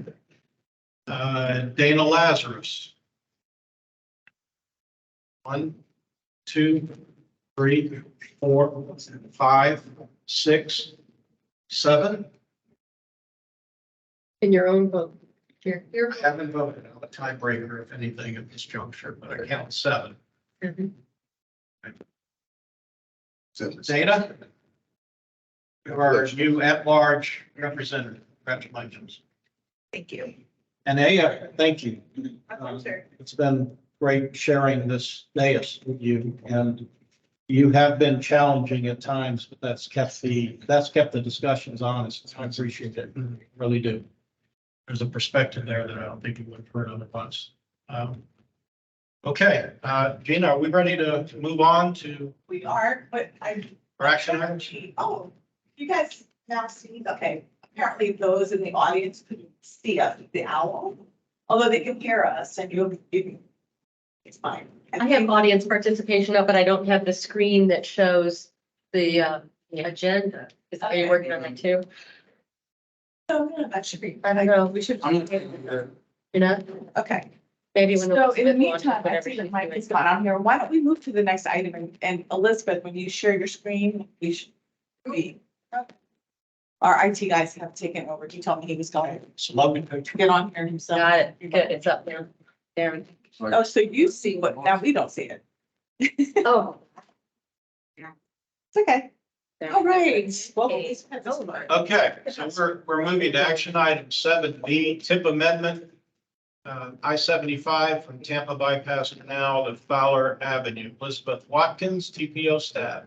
S1: Dana Lazarus. 1, 2, 3, 4, 5, 6, 7.
S14: In your own vote. Here.
S1: I haven't voted. I'm a tiebreaker, if anything, at this juncture, but I count 7. Dana? You are you at-large representative. Congratulations.
S6: Thank you.
S1: And Aya, thank you. It's been great sharing this dais with you, and you have been challenging at times, but that's kept the discussions honest. I appreciate it. Really do. There's a perspective there that I don't think you would have heard otherwise. Okay, Gina, are we ready to move on to
S13: We are, but I.
S1: our action items?
S13: Oh, you guys now see, okay, apparently those in the audience couldn't see us, the owl, although they can hear us and it's fine.
S14: I have audience participation up, but I don't have the screen that shows the agenda. Are you working on that too?
S13: No, that should be.
S14: I don't know, we should. You know,
S13: Okay.
S14: maybe when.
S13: So in the
S14: Elizabeth launches
S13: meantime, I
S14: whatever
S13: see that
S14: she's
S13: Mike
S14: doing.
S13: has gone on here. Why don't we move to the next item, and Elizabeth, when you share your screen, our IT guys have taken over. He told me he was going to get on here himself.
S14: Got it, good, it's up now. Darren.
S13: Oh, so you see what, now we don't see it.
S14: Oh.
S13: It's okay. All right. Well,
S1: Okay, so we're moving to action item 7B, tip amendment. I-75 from Tampa Bypass Canal to Fowler Avenue. Elizabeth Watkins, TPO staff.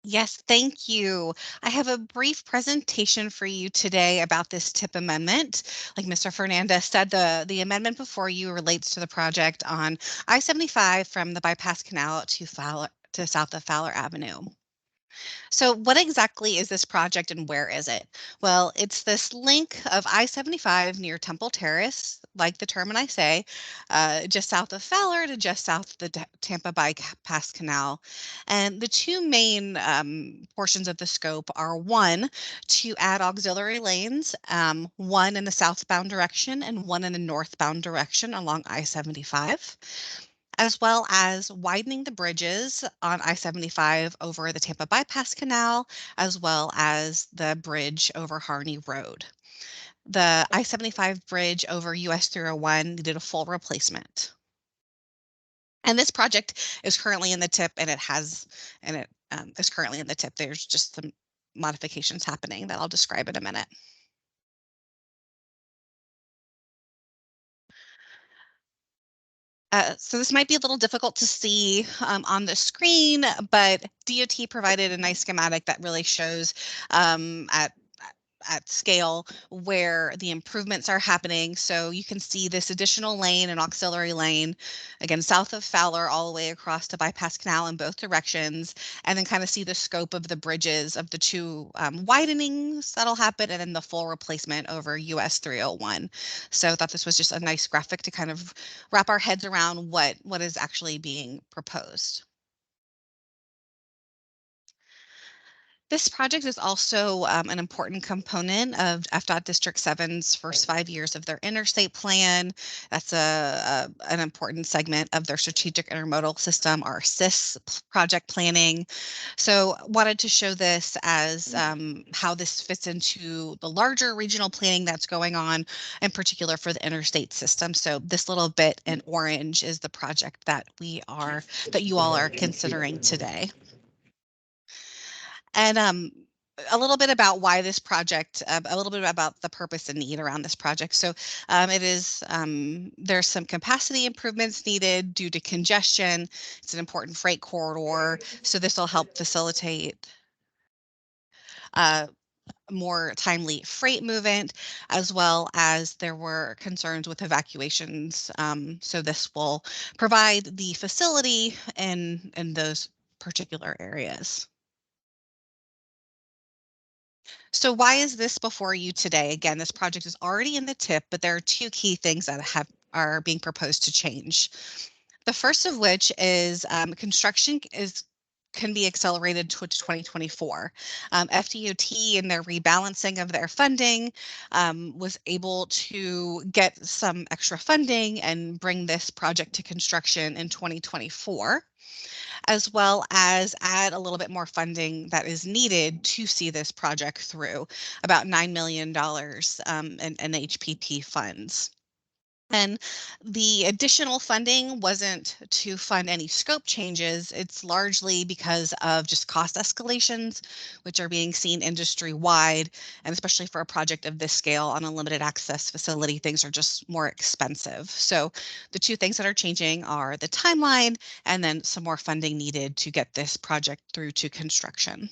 S15: Yes, thank you. I have a brief presentation for you today about this tip amendment. Like Mr. Fernandez said, the amendment before you relates to the project on I-75 from the Bypass Canal to south of Fowler Avenue. So what exactly is this project and where is it? Well, it's this link of I-75 near Temple Terrace, like the term and I say, just south of Fowler to just south of the Tampa Bypass Canal. And the two main portions of the scope are one, to add auxiliary lanes, one in the southbound direction and one in the northbound direction along I-75. As well as widening the bridges on I-75 over the Tampa Bypass Canal, as well as the bridge over Harney Road. The I-75 bridge over US 301 needed a full replacement. And this project is currently in the tip, and it is currently in the tip. There's just some modifications happening that I'll describe in a minute. So this might be a little difficult to see on the screen, but DOT provided a nice schematic that really shows at at scale where the improvements are happening. So you can see this additional lane and auxiliary lane, again, south of Fowler all the way across to Bypass Canal in both directions, and then kind of see the scope of the bridges of the two widenings that'll happen, and then the full replacement over US 301. So I thought this was just a nice graphic to kind of wrap our heads around what is actually being proposed. This project is also an important component of FDOT District 7's first 5 years of their interstate plan. That's an important segment of their strategic intermodal system, our SIS project planning. So wanted to show this as how this fits into the larger regional planning that's going on, in particular for the interstate system. So this little bit in orange is the project that you all are considering today. And a little bit about why this project, a little bit about the purpose and need around this project. So there's some capacity improvements needed due to congestion. It's an important freight corridor, so this will help facilitate more timely freight movement, as well as there were concerns with evacuations. So this will provide the facility in those particular areas. So why is this before you today? Again, this project is already in the TIP, but there are two key things that are being proposed to change. The first of which is construction can be accelerated to 2024. FDOT, in their rebalancing of their funding, was able to get some extra funding and bring this project to construction in 2024. As well as add a little bit more funding that is needed to see this project through, about $9 million in HPP funds. And the additional funding wasn't to fund any scope changes. It's largely because of just cost escalations, which are being seen industry-wide, and especially for a project of this scale on a limited access facility, things are just more expensive. So the two things that are changing are the timeline and then some more funding needed to get this project through to construction.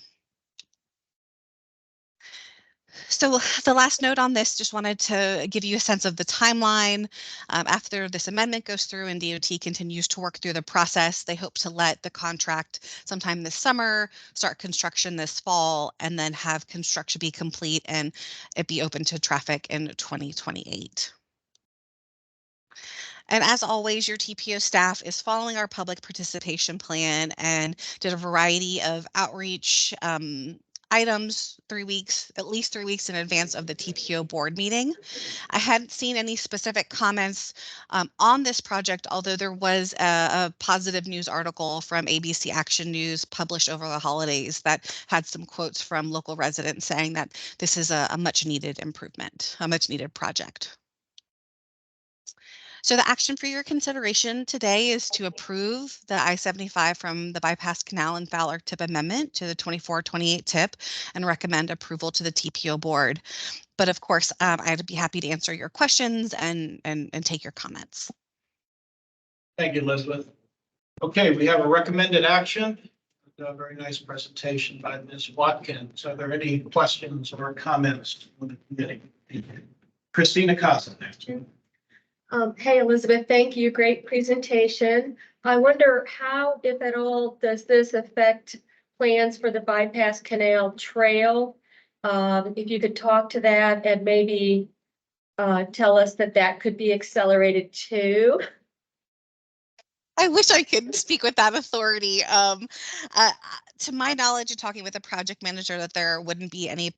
S15: So the last note on this, just wanted to give you a sense of the timeline. After this amendment goes through and DOT continues to work through the process, they hope to let the contract sometime this summer, start construction this fall, and then have construction be complete and it be open to traffic in 2028. And as always, your TPO staff is following our public participation plan and did a variety of outreach items at least 3 weeks in advance of the TPO board meeting. I hadn't seen any specific comments on this project, although there was a positive news article from ABC Action News published over the holidays that had some quotes from local residents saying that this is a much needed improvement, a much needed project. So the action for your consideration today is to approve the I-75 from the Bypass Canal and Fowler TIP amendment to the 24-28 TIP and recommend approval to the TPO board. But of course, I'd be happy to answer your questions and take your comments.
S1: Thank you, Elizabeth. Okay, we have a recommended action. A very nice presentation by Ms. Watkins. Are there any questions or comments from the committee? Christina Casa.
S14: Hey, Elizabeth, thank you. Great presentation. I wonder how, if at all, does this affect plans for the Bypass Canal Trail? If you could talk to that and maybe tell us that could be accelerated too.
S15: I wish I could speak with that authority. To my knowledge, and talking with the project manager, that there wouldn't be any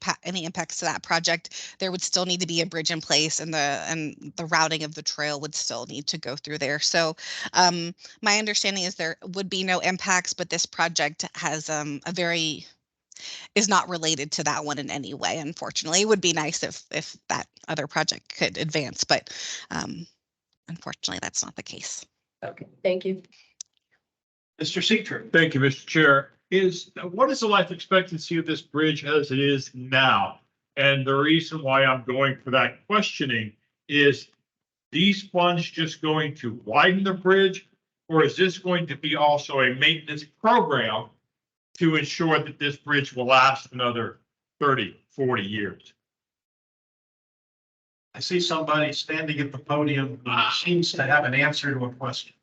S15: impacts to that project. There would still need to be a bridge in place, and the routing of the trail would still need to go through there. So, my understanding is there would be no impacts, but this project has is not related to that one in any way. Unfortunately, it would be nice if that other project could advance, but unfortunately, that's not the case.
S14: Okay, thank you.
S1: Mr. Seatree.
S5: Thank you, Mr. Chair. What is the life expectancy of this bridge as it is now? And the reason why I'm going for that questioning is these funds just going to widen the bridge, or is this going to be also a maintenance program to ensure that this bridge will last another 30, 40 years?
S1: I see somebody standing at the podium who seems to have an answer to a question.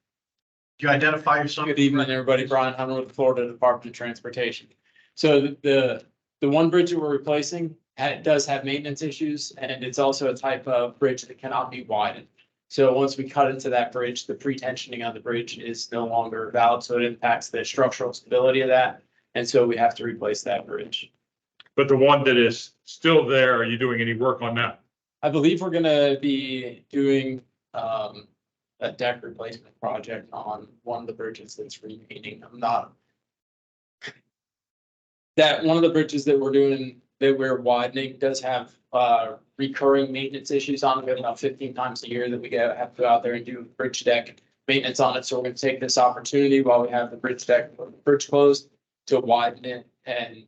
S1: Do you identify yourself?
S16: Good evening, everybody. Brian Hunter with the Florida Department of Transportation. So the one bridge that we're replacing does have maintenance issues, and it's also a type of bridge that cannot be widened. So once we cut into that bridge, the pre-tensioning on the bridge is no longer valid, so it impacts the structural stability of that. And so we have to replace that bridge.
S5: But the one that is still there, are you doing any work on that?
S16: I believe we're gonna be doing a deck replacement project on one of the bridges that's remaining. That one of the bridges that we're widening does have recurring maintenance issues on it. We have about 15 times a year that we have to go out there and do bridge deck maintenance on it. So we're gonna take this opportunity while we have the bridge closed to widen it and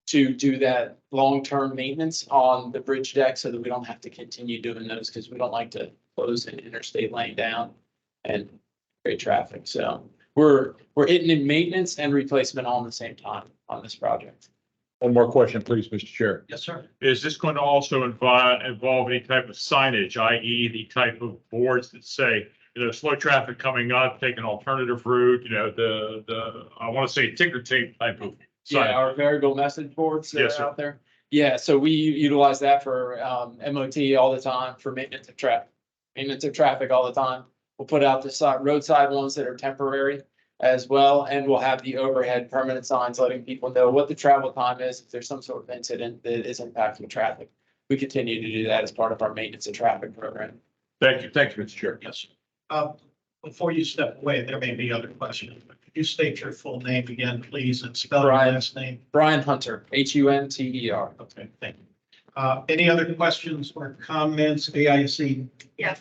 S16: to do that long-term maintenance on the bridge deck so that we don't have to continue doing those, because we don't like to close an interstate lane down and create traffic. So we're hitting in maintenance and replacement all at the same time on this project.
S5: One more question, please, Mr. Chair.
S1: Yes, sir.
S5: Is this going to also involve any type of signage, i.e. the type of boards that say, slow traffic coming up, take an alternative route, I want to say ticker tape type of
S16: Yeah,
S5: signage?
S16: our variable message boards that
S5: Yes,
S16: are
S5: sir.
S16: out there. Yeah, so we utilize that for MOT all the time for maintenance of traffic. Maintenance of traffic all the time. We'll put out the roadside ones that are temporary as well, and we'll have the overhead permanent signs letting people know what the travel time is if there's some sort of incident that is impacting traffic. We continue to do that as part of our maintenance of traffic program.
S5: Thank you, Mr. Chair.
S1: Yes. Before you step away, there may be other questions. But could you state your full name again, please, and spell your
S16: Brian.
S1: last name?
S16: Brian Hunter, Hunter.
S1: Okay, thank you. Any other questions or comments? AIC?
S3: Yes,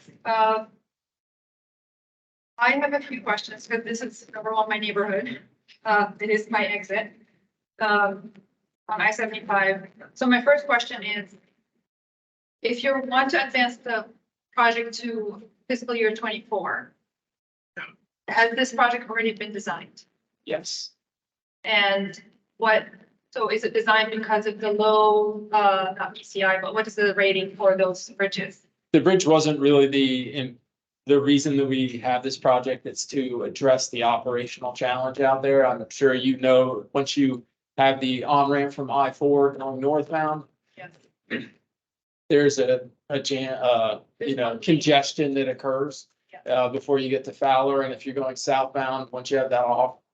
S3: I have a few questions because this is number one, my neighborhood. It is my exit on I-75. So my first question is, if you want to advance the project to fiscal year 24, has this project already been designed?
S16: Yes.
S3: And so is it designed because of the low, not PCI, but what is the rating for those bridges?
S16: The bridge wasn't really the reason that we have this project. It's to address the operational challenge out there. I'm sure once you have the on-ramp from I-4 going northbound,
S3: Yes.
S16: there's a congestion that occurs before you get to Fowler. And if you're going southbound, once you have that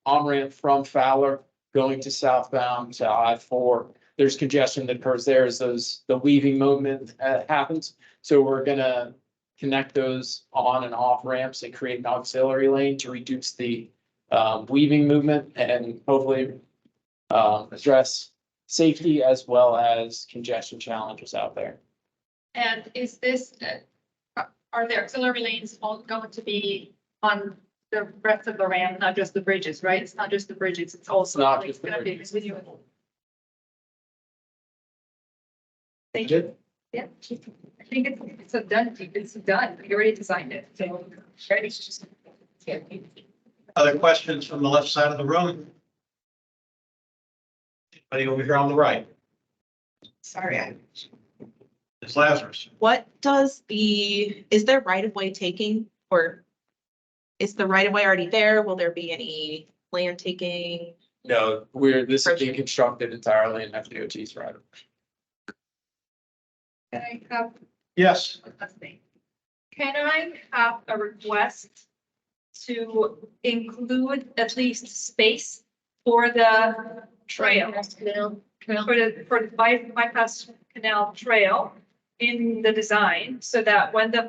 S16: on-ramp from Fowler going to southbound to I-4, there's congestion that occurs there as the weaving movement happens. So we're gonna connect those on and off ramps and create an auxiliary lane to reduce the weaving movement and hopefully address safety as well as congestion challenges out there.
S3: And is this, are the auxiliary lanes all going to be on the rest of the ramp, not just the bridges, right? It's not just the bridges, it's also.
S16: Not
S3: like,
S16: just the
S3: gonna be
S16: bridges.
S3: video. Thank you. Yeah, I think it's done. You already designed it, so. Ready to just. Yeah.
S1: Other questions from the left side of the room? Anybody over here on the right?
S6: Sorry.
S1: Ms. Lazarus?
S6: What is there right of way taking, or is the right of way already there? Will there be any land taking?
S16: No, this is being constructed entirely in FDOT's right.
S3: Can I have
S1: Yes.
S3: last thing? Can I have a request to include at least space for the trail? For the bypass canal trail in the design, so that when the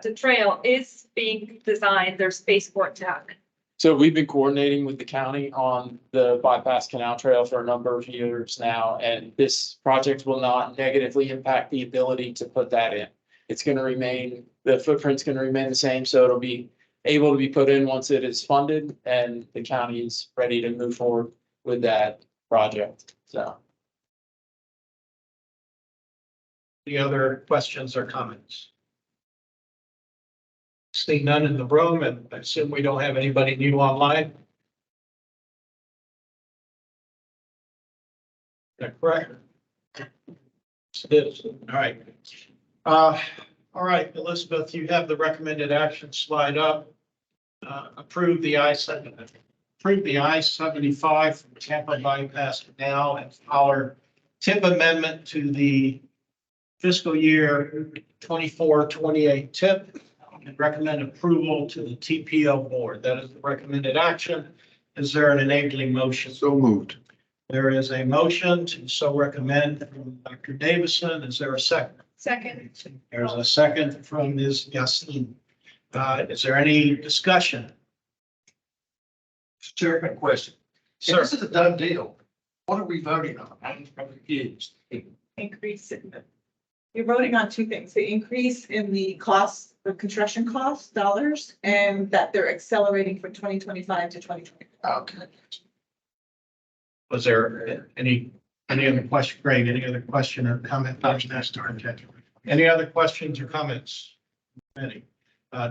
S3: the trail is being designed, there's space for it to happen.
S16: So we've been coordinating with the county on the bypass canal trail for a number of years now, and this project will not negatively impact the ability to put that in. It's going to remain, the footprint's going to remain the same, so it'll be able to be put in once it is funded and the county is ready to move forward with that project, so.
S1: Any other questions or comments? See none in the room, and I assume we don't have anybody new online. Is that correct? It is. All right. All right, Elizabeth, you have the recommended action slide up. Approve the I-75 from Tampa bypass now and our tip amendment to the fiscal year 24-28 tip and recommend approval to the TPO board. That is the recommended action. Is there an enabling motion?
S4: So moved.
S1: There is a motion to so recommend from Dr. Davison. Is there a second?
S3: Second.
S1: There's a second from Ms. Yassin. Is there any discussion?
S10: Chairman, question. If
S1: Sir,
S10: this is a done deal, what are we voting on? I'm confused.
S13: Increase in the, you're voting on two things, the increase in the cost, the construction costs, dollars, and that they're accelerating from 2025 to 2020.
S10: Okay.
S1: was there any other question? Greg, any other question or comment? Any other questions or comments? Any?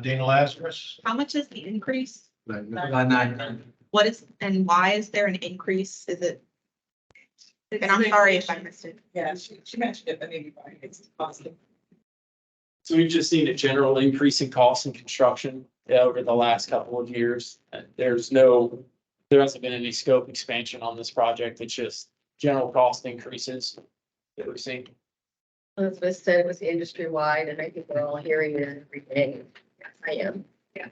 S1: Dana Lazarus?
S6: How much is the increase?
S2: 9.
S6: What is, and why is there an increase? Is it? And I'm sorry if I missed it.
S13: Yeah, she mentioned it, but maybe it's positive.
S16: So we've just seen a general increase in costs in construction over the last couple of years. There hasn't been any scope expansion on this project. It's just general cost increases that we've seen.
S14: Elizabeth said it was industry wide, and I think we're all hearing it every day. Yes, I am.
S3: Yes.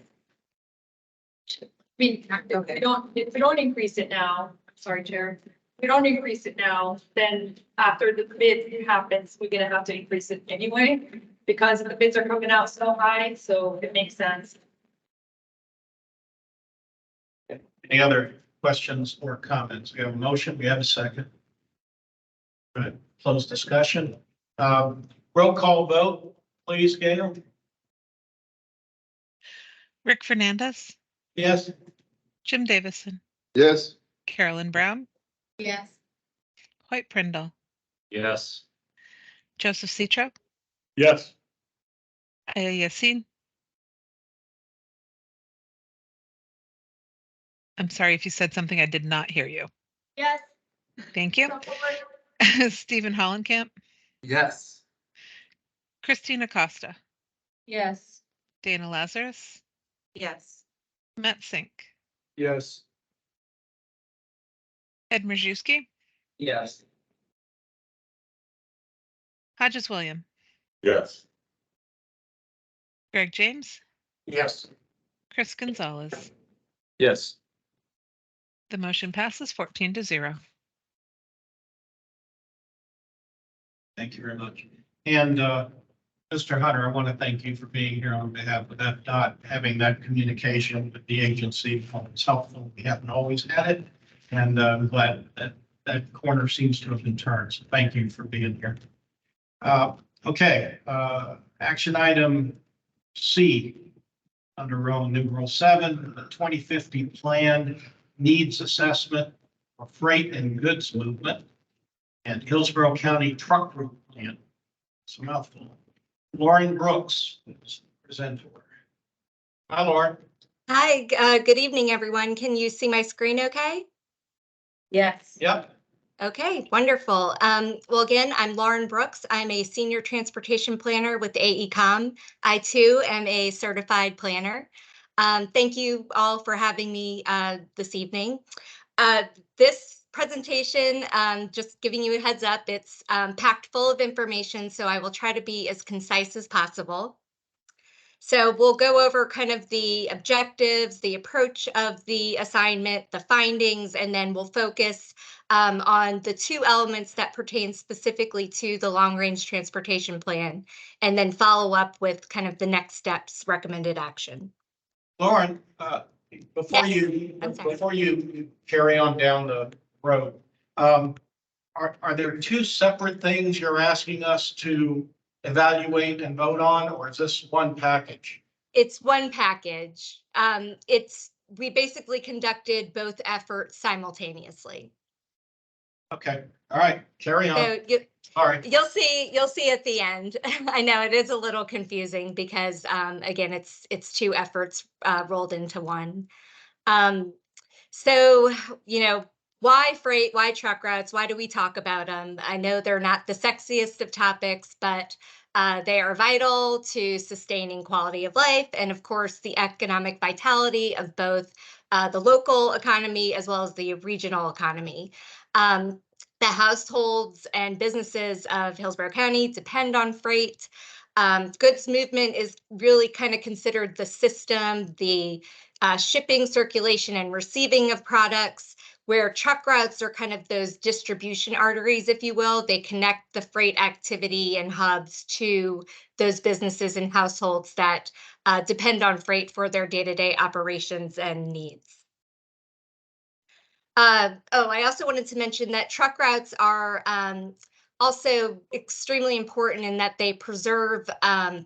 S3: I mean, if we don't increase it now, sorry, Chair, if we don't increase it now, then after the bid happens, we're gonna have to increase it anyway, because the bids are coming out so high, so it makes sense.
S1: Any other questions or comments? We have a motion. We have a second. All right, close discussion. Roll call vote, please, Gail.
S12: Rick Fernandez,
S1: Yes.
S12: Jim Davison,
S4: Yes.
S12: Carolyn Brown,
S14: Yes.
S12: White Prindle,
S8: Yes.
S12: Joseph Citro,
S5: Yes.
S12: Aya Yassin. I'm sorry if you said something, I did not hear you.
S14: Yes.
S12: Thank you. Stephen Hollenkamp,
S2: Yes.
S12: Christina Costa,
S14: Yes.
S12: Dana Lazarus,
S6: Yes.
S12: Matt Sink,
S4: Yes.
S12: Ed Mrzewski,
S11: Yes.
S12: Hodges William,
S5: Yes.
S12: Greg James,
S10: Yes.
S12: Chris Gonzalez.
S8: Yes.
S12: The motion passes 14-0.
S1: Thank you very much. And Mr. Hunter, I want to thank you for being here on behalf of that, not having that communication with the agency. It's helpful. We haven't always had it. And I'm glad that that corner seems to have been turned. So thank you for being here. Okay, action item C under Roman numeral 7, the 2050 plan needs assessment for freight and goods movement and Hillsborough County truck route plan. It's a mouthful. Lauren Brooks is presenter. Hi, Lauren.
S17: Hi, good evening, everyone. Can you see my screen okay?
S14: Yes.
S1: Yep.
S17: Okay, wonderful. Well, again, I'm Lauren Brooks. I'm a senior transportation planner with AECom. I too am a certified planner. Thank you all for having me this evening. This presentation, just giving you a heads up, it's packed full of information, so I will try to be as concise as possible. So we'll go over kind of the objectives, the approach of the assignment, the findings, and then we'll focus on the two elements that pertain specifically to the long-range transportation plan, and then follow up with kind of the next steps, recommended action.
S1: Lauren, before you carry on down the road, are there two separate things you're asking us to evaluate and vote on, or is this one package?
S17: It's one package. We basically conducted both efforts simultaneously.
S1: Okay, all right, carry on.
S17: So
S1: Sorry.
S17: You'll see at the end. I know it is a little confusing because again, it's two efforts rolled into one. So, you know, why freight, why truck routes, why do we talk about them? I know they're not the sexiest of topics, but They are vital to sustaining quality of life and, of course, the economic vitality of both the local economy as well as the regional economy. The households and businesses of Hillsborough County depend on freight. Goods movement is really kind of considered the system, the shipping, circulation, and receiving of products, where truck routes are kind of those distribution arteries, if you will. They connect the freight activity and hubs to those businesses and households that depend on freight for their day-to-day operations and needs. I also wanted to mention that truck routes are also extremely important in that they preserve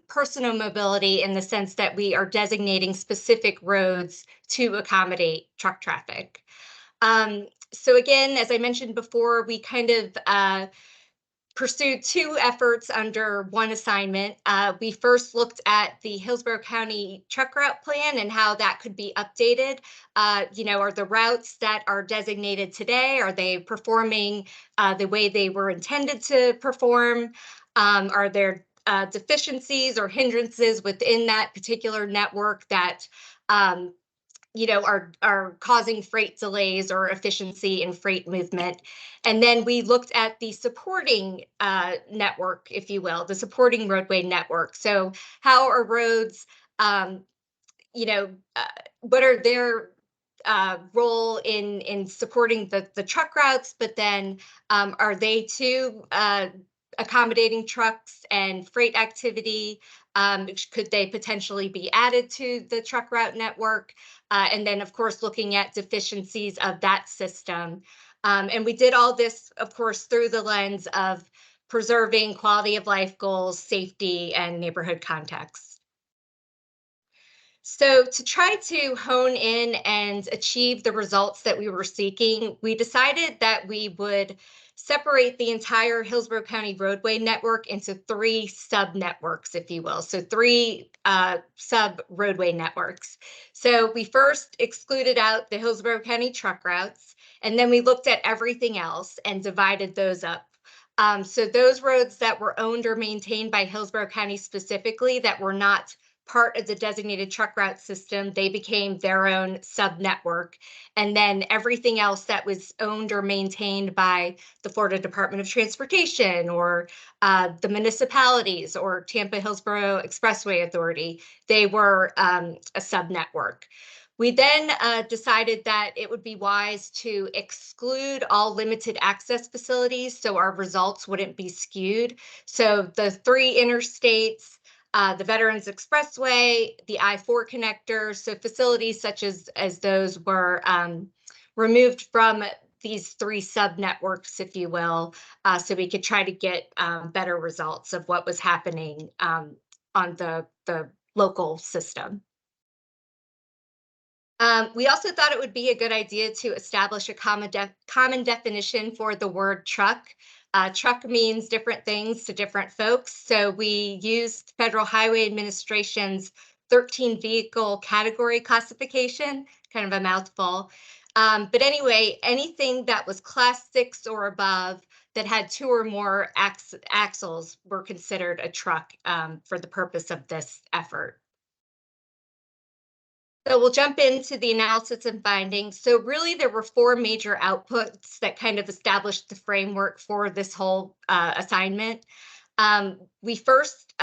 S17: personal mobility in the sense that we are designating specific roads to accommodate truck traffic. So again, as I mentioned before, we kind of pursued two efforts under one assignment. We first looked at the Hillsborough County truck route plan and how that could be updated. Are the routes that are designated today, are they performing the way they were intended to perform? Are there deficiencies or hindrances within that particular network that are causing freight delays or efficiency in freight movement? And then we looked at the supporting network, if you will, the supporting roadway network. So how are roads, what are their role in supporting the truck routes, but then are they too accommodating trucks and freight activity? Could they potentially be added to the truck route network? And then, of course, looking at deficiencies of that system. And we did all this, of course, through the lens of preserving quality of life goals, safety, and neighborhood context. So to try to hone in and achieve the results that we were seeking, we decided that we would separate the entire Hillsborough County roadway network into three sub-networks, if you will. So three sub-roadway networks. So we first excluded out the Hillsborough County truck routes, and then we looked at everything else and divided those up. So those roads that were owned or maintained by Hillsborough County specifically that were not part of the designated truck route system, they became their own sub-network. And then everything else that was owned or maintained by the Florida Department of Transportation or the municipalities or Tampa Hillsborough Expressway Authority, they were a sub-network. We then decided that it would be wise to exclude all limited access facilities so our results wouldn't be skewed. So the three interstates, the Veterans Expressway, the I-4 connector, so facilities such as those were removed from these three sub-networks, if you will, so we could try to get better results of what was happening on the local system. We also thought it would be a good idea to establish a common definition for the word truck. Truck means different things to different folks. So we used Federal Highway Administration's 13 vehicle category classification, kind of a mouthful. But anyway, anything that was class 6 or above that had 2 or more axles were considered a truck for the purpose of this effort. So we'll jump into the analysis and findings. So really there were 4 major outputs that kind of established the framework for this whole assignment. We first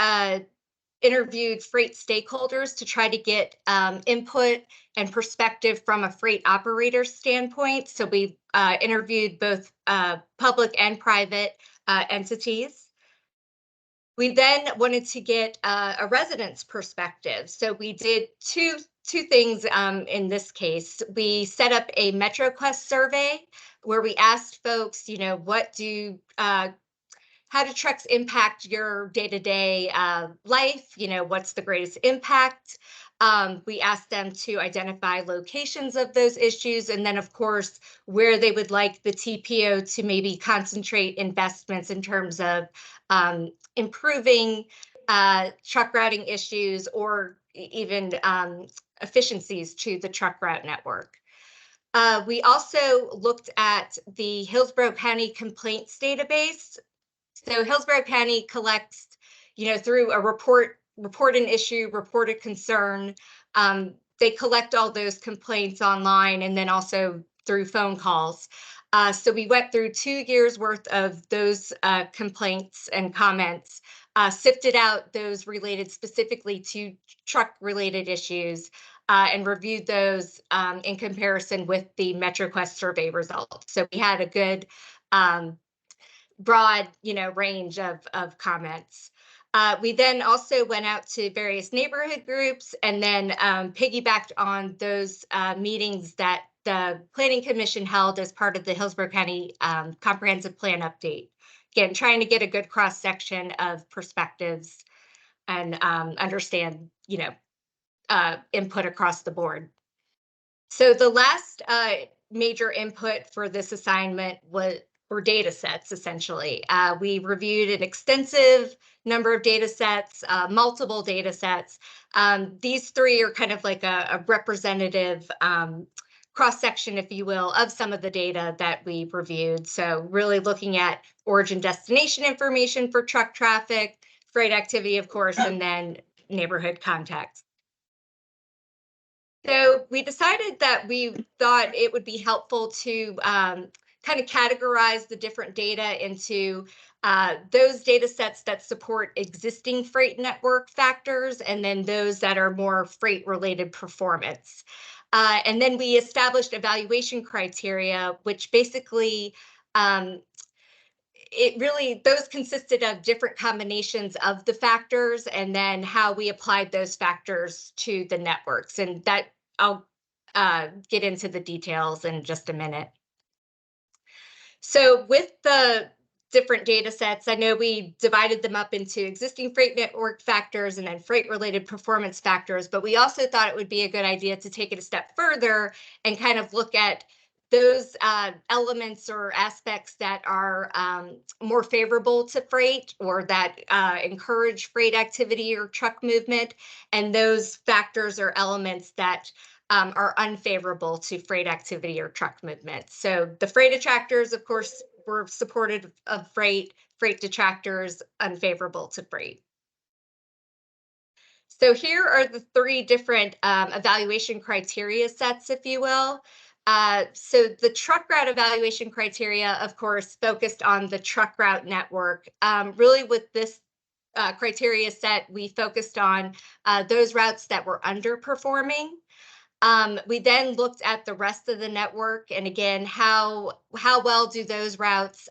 S17: interviewed freight stakeholders to try to get input and perspective from a freight operator standpoint. So we interviewed both public and private entities. We then wanted to get a resident's perspective. So we did two things in this case. We set up a MetroQuest survey where we asked folks, how do trucks impact your day-to-day life? What's the greatest impact? We asked them to identify locations of those issues, and then, of course, where they would like the TPO to maybe concentrate investments in terms of improving truck routing issues or even efficiencies to the truck route network. We also looked at the Hillsborough County complaints database. So Hillsborough County collects, through a report an issue, report a concern. They collect all those complaints online and then also through phone calls. So we went through 2 years worth of those complaints and comments, sifted out those related specifically to truck related issues, and reviewed those in comparison with the MetroQuest survey results. So we had a good broad, range of comments. We then also went out to various neighborhood groups and then piggybacked on those meetings that the Planning Commission held as part of the Hillsborough County Comprehensive Plan Update. Again, trying to get a good cross section of perspectives and understand, input across the board. So the last major input for this assignment were data sets, essentially. We reviewed an extensive number of data sets, multiple data sets. These 3 are kind of like a representative cross-section, if you will, of some of the data that we reviewed. So really looking at origin destination information for truck traffic, freight activity, of course, and then neighborhood context. So we decided that we thought it would be helpful to kind of categorize the different data into those data sets that support existing freight network factors and then those that are more freight related performance. And then we established evaluation criteria, which basically those consisted of different combinations of the factors and then how we applied those factors to the networks. And that I'll get into the details in just a minute. So with the different data sets, I know we divided them up into existing freight network factors and then freight related performance factors, but we also thought it would be a good idea to take it a step further and kind of look at those elements or aspects that are more favorable to freight or that encourage freight activity or truck movement, and those factors or elements that are unfavorable to freight activity or truck movement. So the freight attractors, of course, were supportive of freight detractors unfavorable to freight. So here are the 3 different evaluation criteria sets, if you will. So the truck route evaluation criteria, of course, focused on the truck route network. Really with this criteria set, we focused on those routes that were underperforming. We then looked at the rest of the network and again, how well do those routes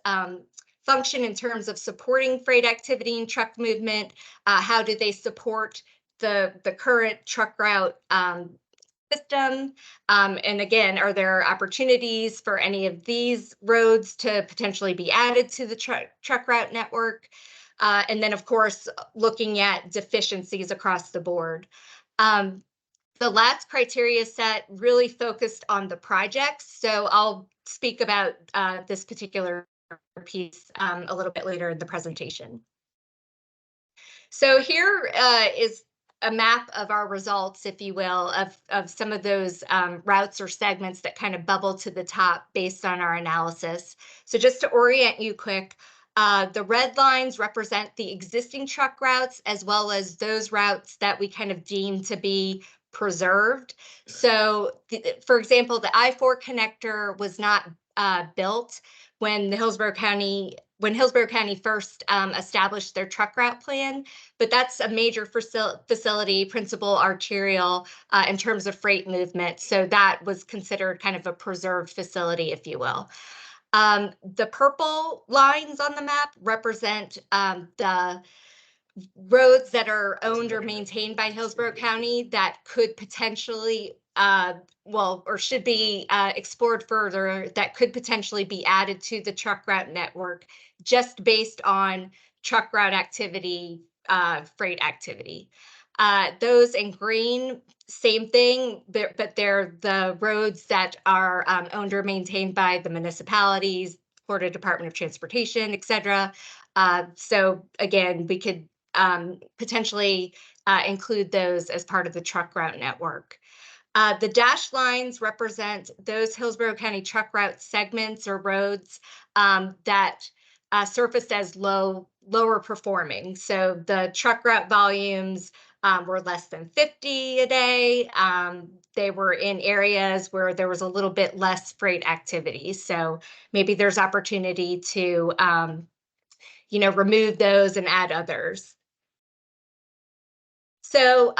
S17: function in terms of supporting freight activity and truck movement? How do they support the current truck route system? And again, are there opportunities for any of these roads to potentially be added to the truck route network? And then, of course, looking at deficiencies across the board. The last criteria set really focused on the projects. So I'll speak about this particular piece a little bit later in the presentation. So here is a map of our results, if you will, of some of those routes or segments that kind of bubble to the top based on our analysis. So just to orient you quick, the red lines represent the existing truck routes as well as those routes that we kind of deem to be preserved. So, for example, the I-4 connector was not built when Hillsborough County first established their truck route plan, but that's a major facility, principal arterial in terms of freight movement. So that was considered kind of a preserved facility, if you will. The purple lines on the map represent the roads that are owned or maintained by Hillsborough County that could potentially, or should be explored further, that could potentially be added to the truck route network just based on truck route activity, freight activity. Those in green, same thing, but they're the roads that are owned or maintained by the municipalities, Florida Department of Transportation, et cetera. So again, we could potentially include those as part of the truck route network. The dashed lines represent those Hillsborough County truck route segments or roads that surfaced as lower performing. So the truck route volumes were less than 50 a day. They were in areas where there was a little bit less freight activity. So maybe there's opportunity to, remove those and add others. So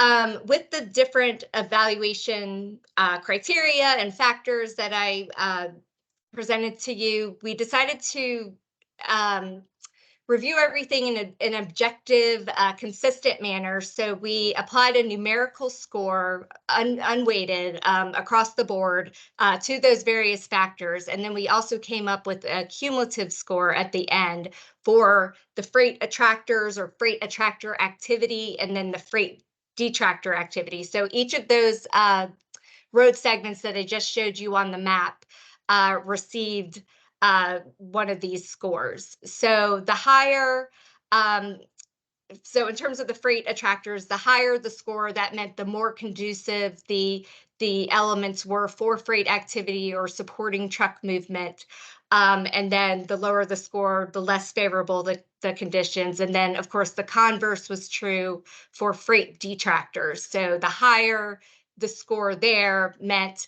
S17: with the different evaluation criteria and factors that I presented to you, we decided to review everything in an objective, consistent manner. So we applied a numerical score, unweighted, across the board to those various factors. And then we also came up with a cumulative score at the end for the freight attractors or freight attractor activity, and then the freight detractor activity. So each of those road segments that I just showed you on the map received one of these scores. So the higher, so in terms of the freight attractors, the higher the score, that meant the more conducive the elements were for freight activity or supporting truck movement. And then the lower the score, the less favorable the conditions. And then, of course, the converse was true for freight detractors. So the higher the score there meant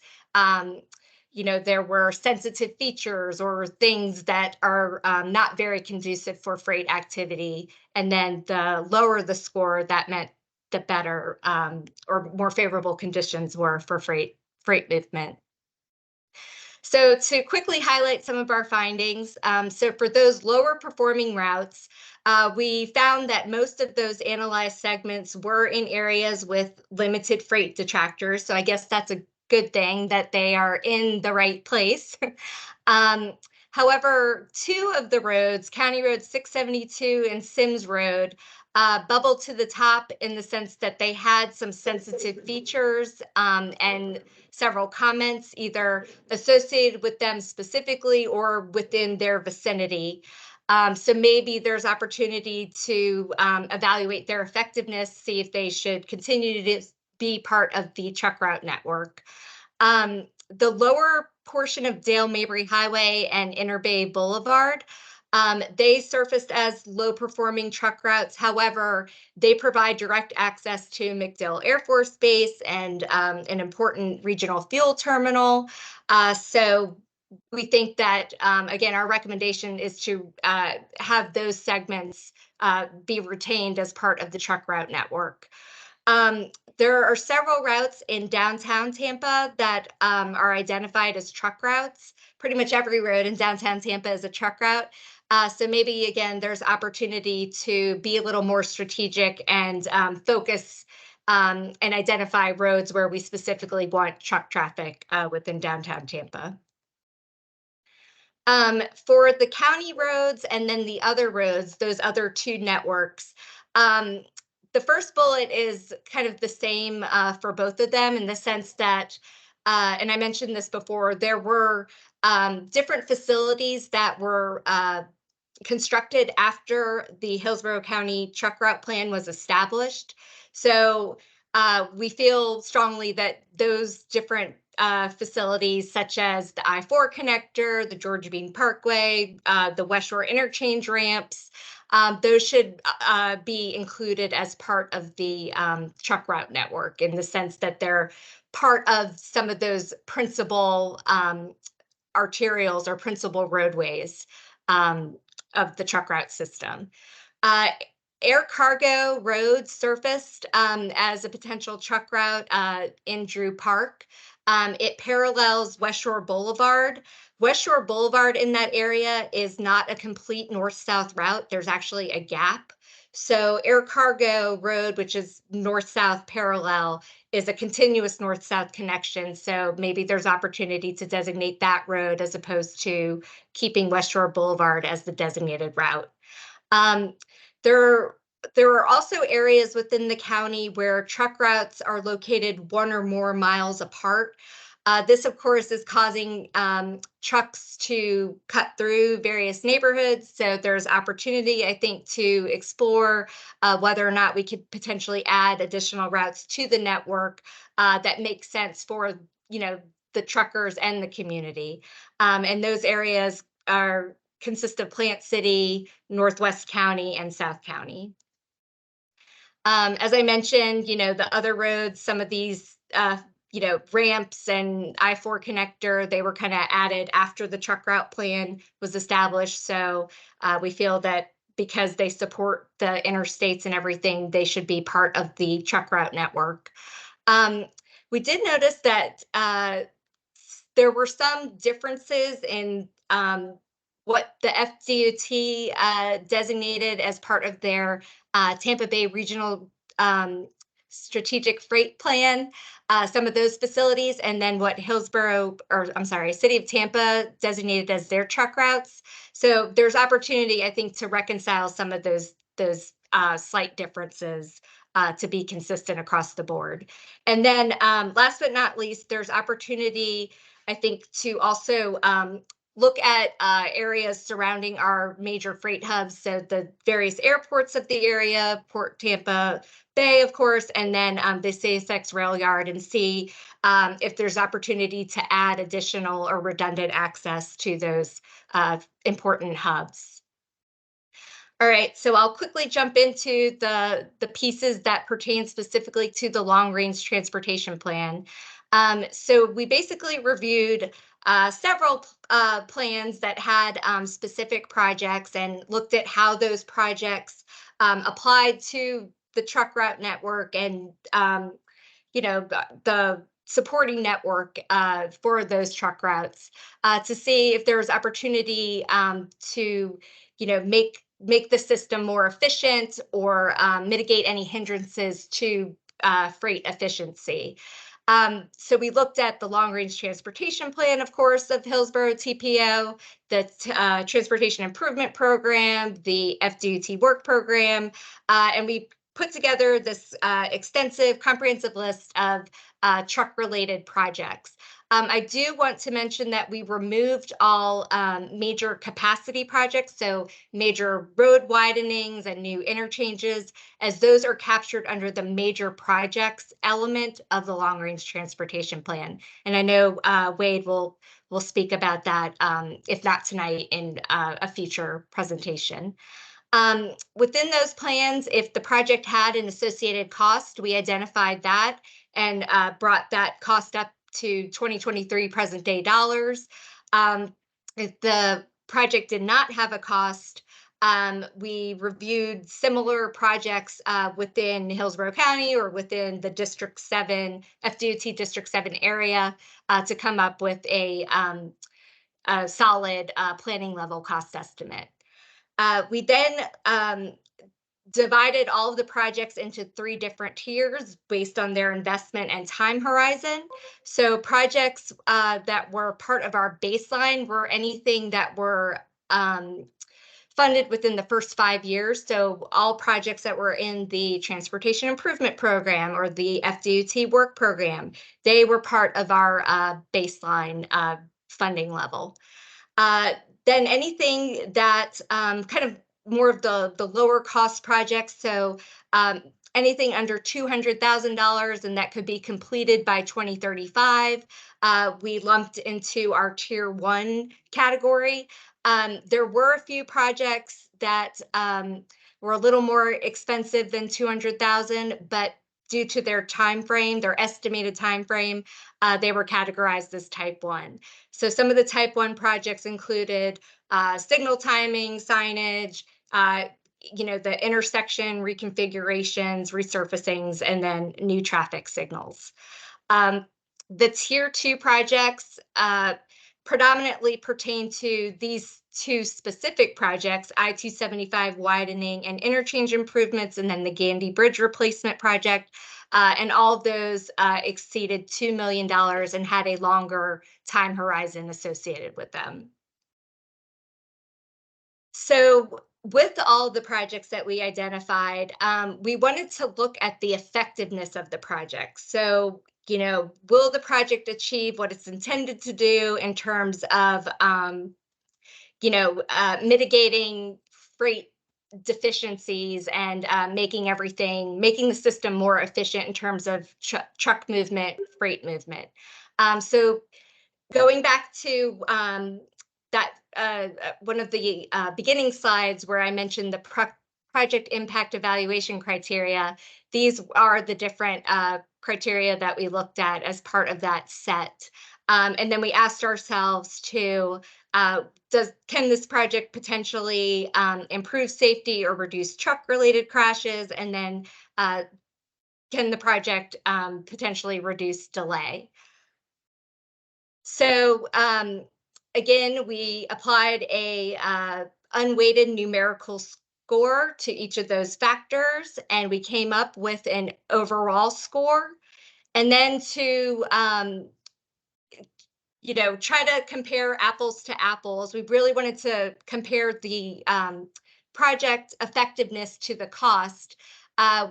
S17: there were sensitive features or things that are not very conducive for freight activity. And then the lower the score, that meant the better or more favorable conditions were for freight movement. So to quickly highlight some of our findings, so for those lower performing routes, we found that most of those analyzed segments were in areas with limited freight detractors. So I guess that's a good thing that they are in the right place. However, two of the roads, County Road 672 and Sims Road, bubbled to the top in the sense that they had some sensitive features and several comments either associated with them specifically or within their vicinity. So maybe there's opportunity to evaluate their effectiveness, see if they should continue to be part of the truck route network. The lower portion of Dale Mabry Highway and Inner Bay Boulevard, they surfaced as low performing truck routes. However, they provide direct access to MacDill Air Force Base and an important regional fuel terminal. So we think that, again, our recommendation is to have those segments be retained as part of the truck route network. There are several routes in downtown Tampa that are identified as truck routes. Pretty much every road in downtown Tampa is a truck route. So maybe, again, there's opportunity to be a little more strategic and focus and identify roads where we specifically want truck traffic within downtown Tampa. For the county roads and then the other roads, those other two networks, the first bullet is kind of the same for both of them in the sense that, and I mentioned this before, there were different facilities that were constructed after the Hillsborough County Truck Route Plan was established. So we feel strongly that those different facilities, such as the I-4 connector, the Georgia Bean Parkway, the West Shore interchange ramps, those should be included as part of the truck route network in the sense that they're part of some of those principal arterials or principal roadways of the truck route system. Air cargo road surfaced as a potential truck route in Drew Park. It parallels West Shore Boulevard. West Shore Boulevard in that area is not a complete north-south route. There's actually a gap. So Air Cargo Road, which is north-south parallel, is a continuous north-south connection. So maybe there's opportunity to designate that road as opposed to keeping West Shore Boulevard as the designated route. There are also areas within the county where truck routes are located 1 or more miles apart. This, of course, is causing trucks to cut through various neighborhoods. So there's opportunity, I think, to explore whether or not we could potentially add additional routes to the network that make sense for, the truckers and the community. And those areas are consist of Plant City, Northwest County, and South County. As I mentioned, the other roads, some of these, ramps and I-4 connector, they were kind of added after the truck route plan was established. So we feel that because they support the interstates and everything, they should be part of the truck route network. We did notice that there were some differences in what the FDOT designated as part of their Tampa Bay Regional Strategic Freight Plan, some of those facilities, and then what City of Tampa designated as their truck routes. So there's opportunity, I think, to reconcile some of those slight differences to be consistent across the board. And then last but not least, there's opportunity, I think, to also look at areas surrounding our major freight hubs, so the various airports of the area, Port Tampa Bay, of course, and then the CSX rail yard, and see if there's opportunity to add additional or redundant access to those important hubs. All right, so I'll quickly jump into the pieces that pertain specifically to the long-range transportation plan. So we basically reviewed several plans that had specific projects and looked at how those projects applied to the truck route network and the supporting network for those truck routes to see if there's opportunity to make the system more efficient or mitigate any hindrances to freight efficiency. So we looked at the long-range transportation plan, of course, of Hillsborough TPO, the Transportation Improvement Program, the FDOT Work Program, and we put together this extensive, comprehensive list of truck-related projects. I do want to mention that we removed all major capacity projects, so major road widenings and new interchanges, as those are captured under the major projects element of the long-range transportation plan. And I know Wade will speak about that, if not tonight, in a future presentation. Within those plans, if the project had an associated cost, we identified that and brought that cost up to 2023 present day dollars. If the project did not have a cost, we reviewed similar projects within Hillsborough County or within the District 7, FDOT District 7 area to come up with a solid planning level cost estimate. We then divided all of the projects into 3 different tiers based on their investment and time horizon. So projects that were part of our baseline were anything that were funded within the first 5 years. So all projects that were in the Transportation Improvement Program or the FDOT Work Program, they were part of our baseline funding level. Then anything that kind of more of the lower cost projects, so anything under $200,000 and that could be completed by 2035, we lumped into our Tier 1 category. There were a few projects that were a little more expensive than 200,000, but due to their time frame, their estimated time frame, they were categorized as Type 1. So some of the Type 1 projects included signal timing, signage, the intersection reconfigurations, resurfacings, and then new traffic signals. The Tier 2 projects predominantly pertain to these 2 specific projects, I-275 widening and interchange improvements, and then the Gandy Bridge replacement project. And all of those exceeded $2 million and had a longer time horizon associated with them. So with all of the projects that we identified, we wanted to look at the effectiveness of the project. So, will the project achieve what it's intended to do in terms of, mitigating freight deficiencies and making the system more efficient in terms of truck movement, freight movement. So going back to that one of the beginning slides where I mentioned the project impact evaluation criteria. These are the different criteria that we looked at as part of that set. And then we asked ourselves to, can this project potentially improve safety or reduce truck-related crashes? And then can the project potentially reduce delay? So again, we applied a unweighted numerical score to each of those factors, and we came up with an overall score. And then to try to compare apples to apples, we really wanted to compare the project effectiveness to the cost.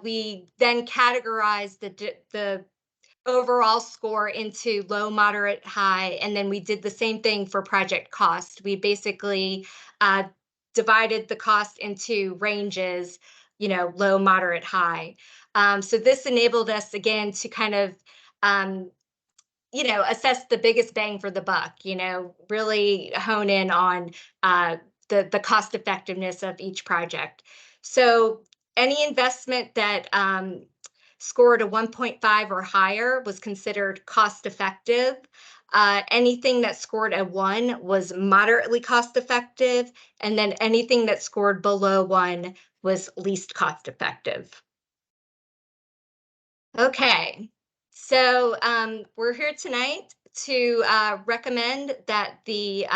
S17: We then categorized the overall score into low, moderate, high, and then we did the same thing for project cost. We basically divided the cost into ranges, low, moderate, high. So this enabled us again to kind of assess the biggest bang for the buck, really hone in on the cost effectiveness of each project. So any investment that scored a 1.5 or higher was considered cost effective. Anything that scored a 1 was moderately cost effective. And then anything that scored below 1 was least cost effective. Okay. So we're here tonight to recommend that the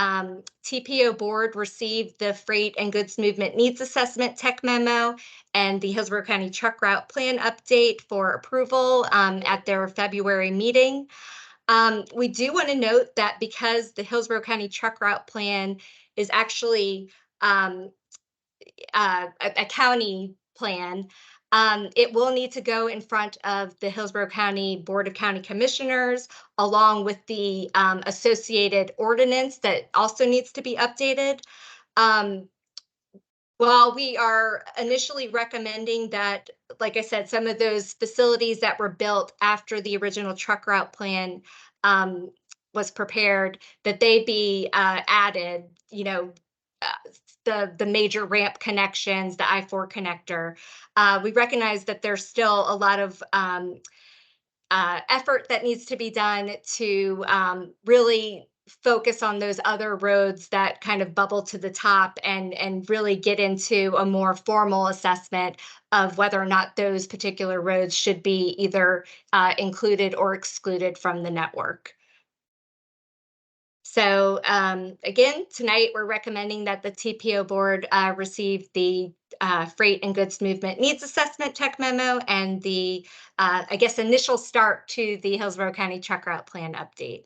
S17: TPO board receive the Freight and Goods Movement Needs Assessment Tech Memo and the Hillsborough County Truck Route Plan update for approval at their February meeting. We do want to note that because the Hillsborough County Truck Route Plan is actually a county plan, it will need to go in front of the Hillsborough County Board of County Commissioners, along with the associated ordinance that also needs to be updated. While we are initially recommending that, like I said, some of those facilities that were built after the original truck route plan was prepared, that they be added, the major ramp connections, the I-4 connector. We recognize that there's still a lot of effort that needs to be done to really focus on those other roads that kind of bubble to the top and really get into a more formal assessment of whether or not those particular roads should be either included or excluded from the network. So again, tonight we're recommending that the TPO board receive the Freight and Goods Movement Needs Assessment Tech Memo and the, initial start to the Hillsborough County Truck Route Plan update.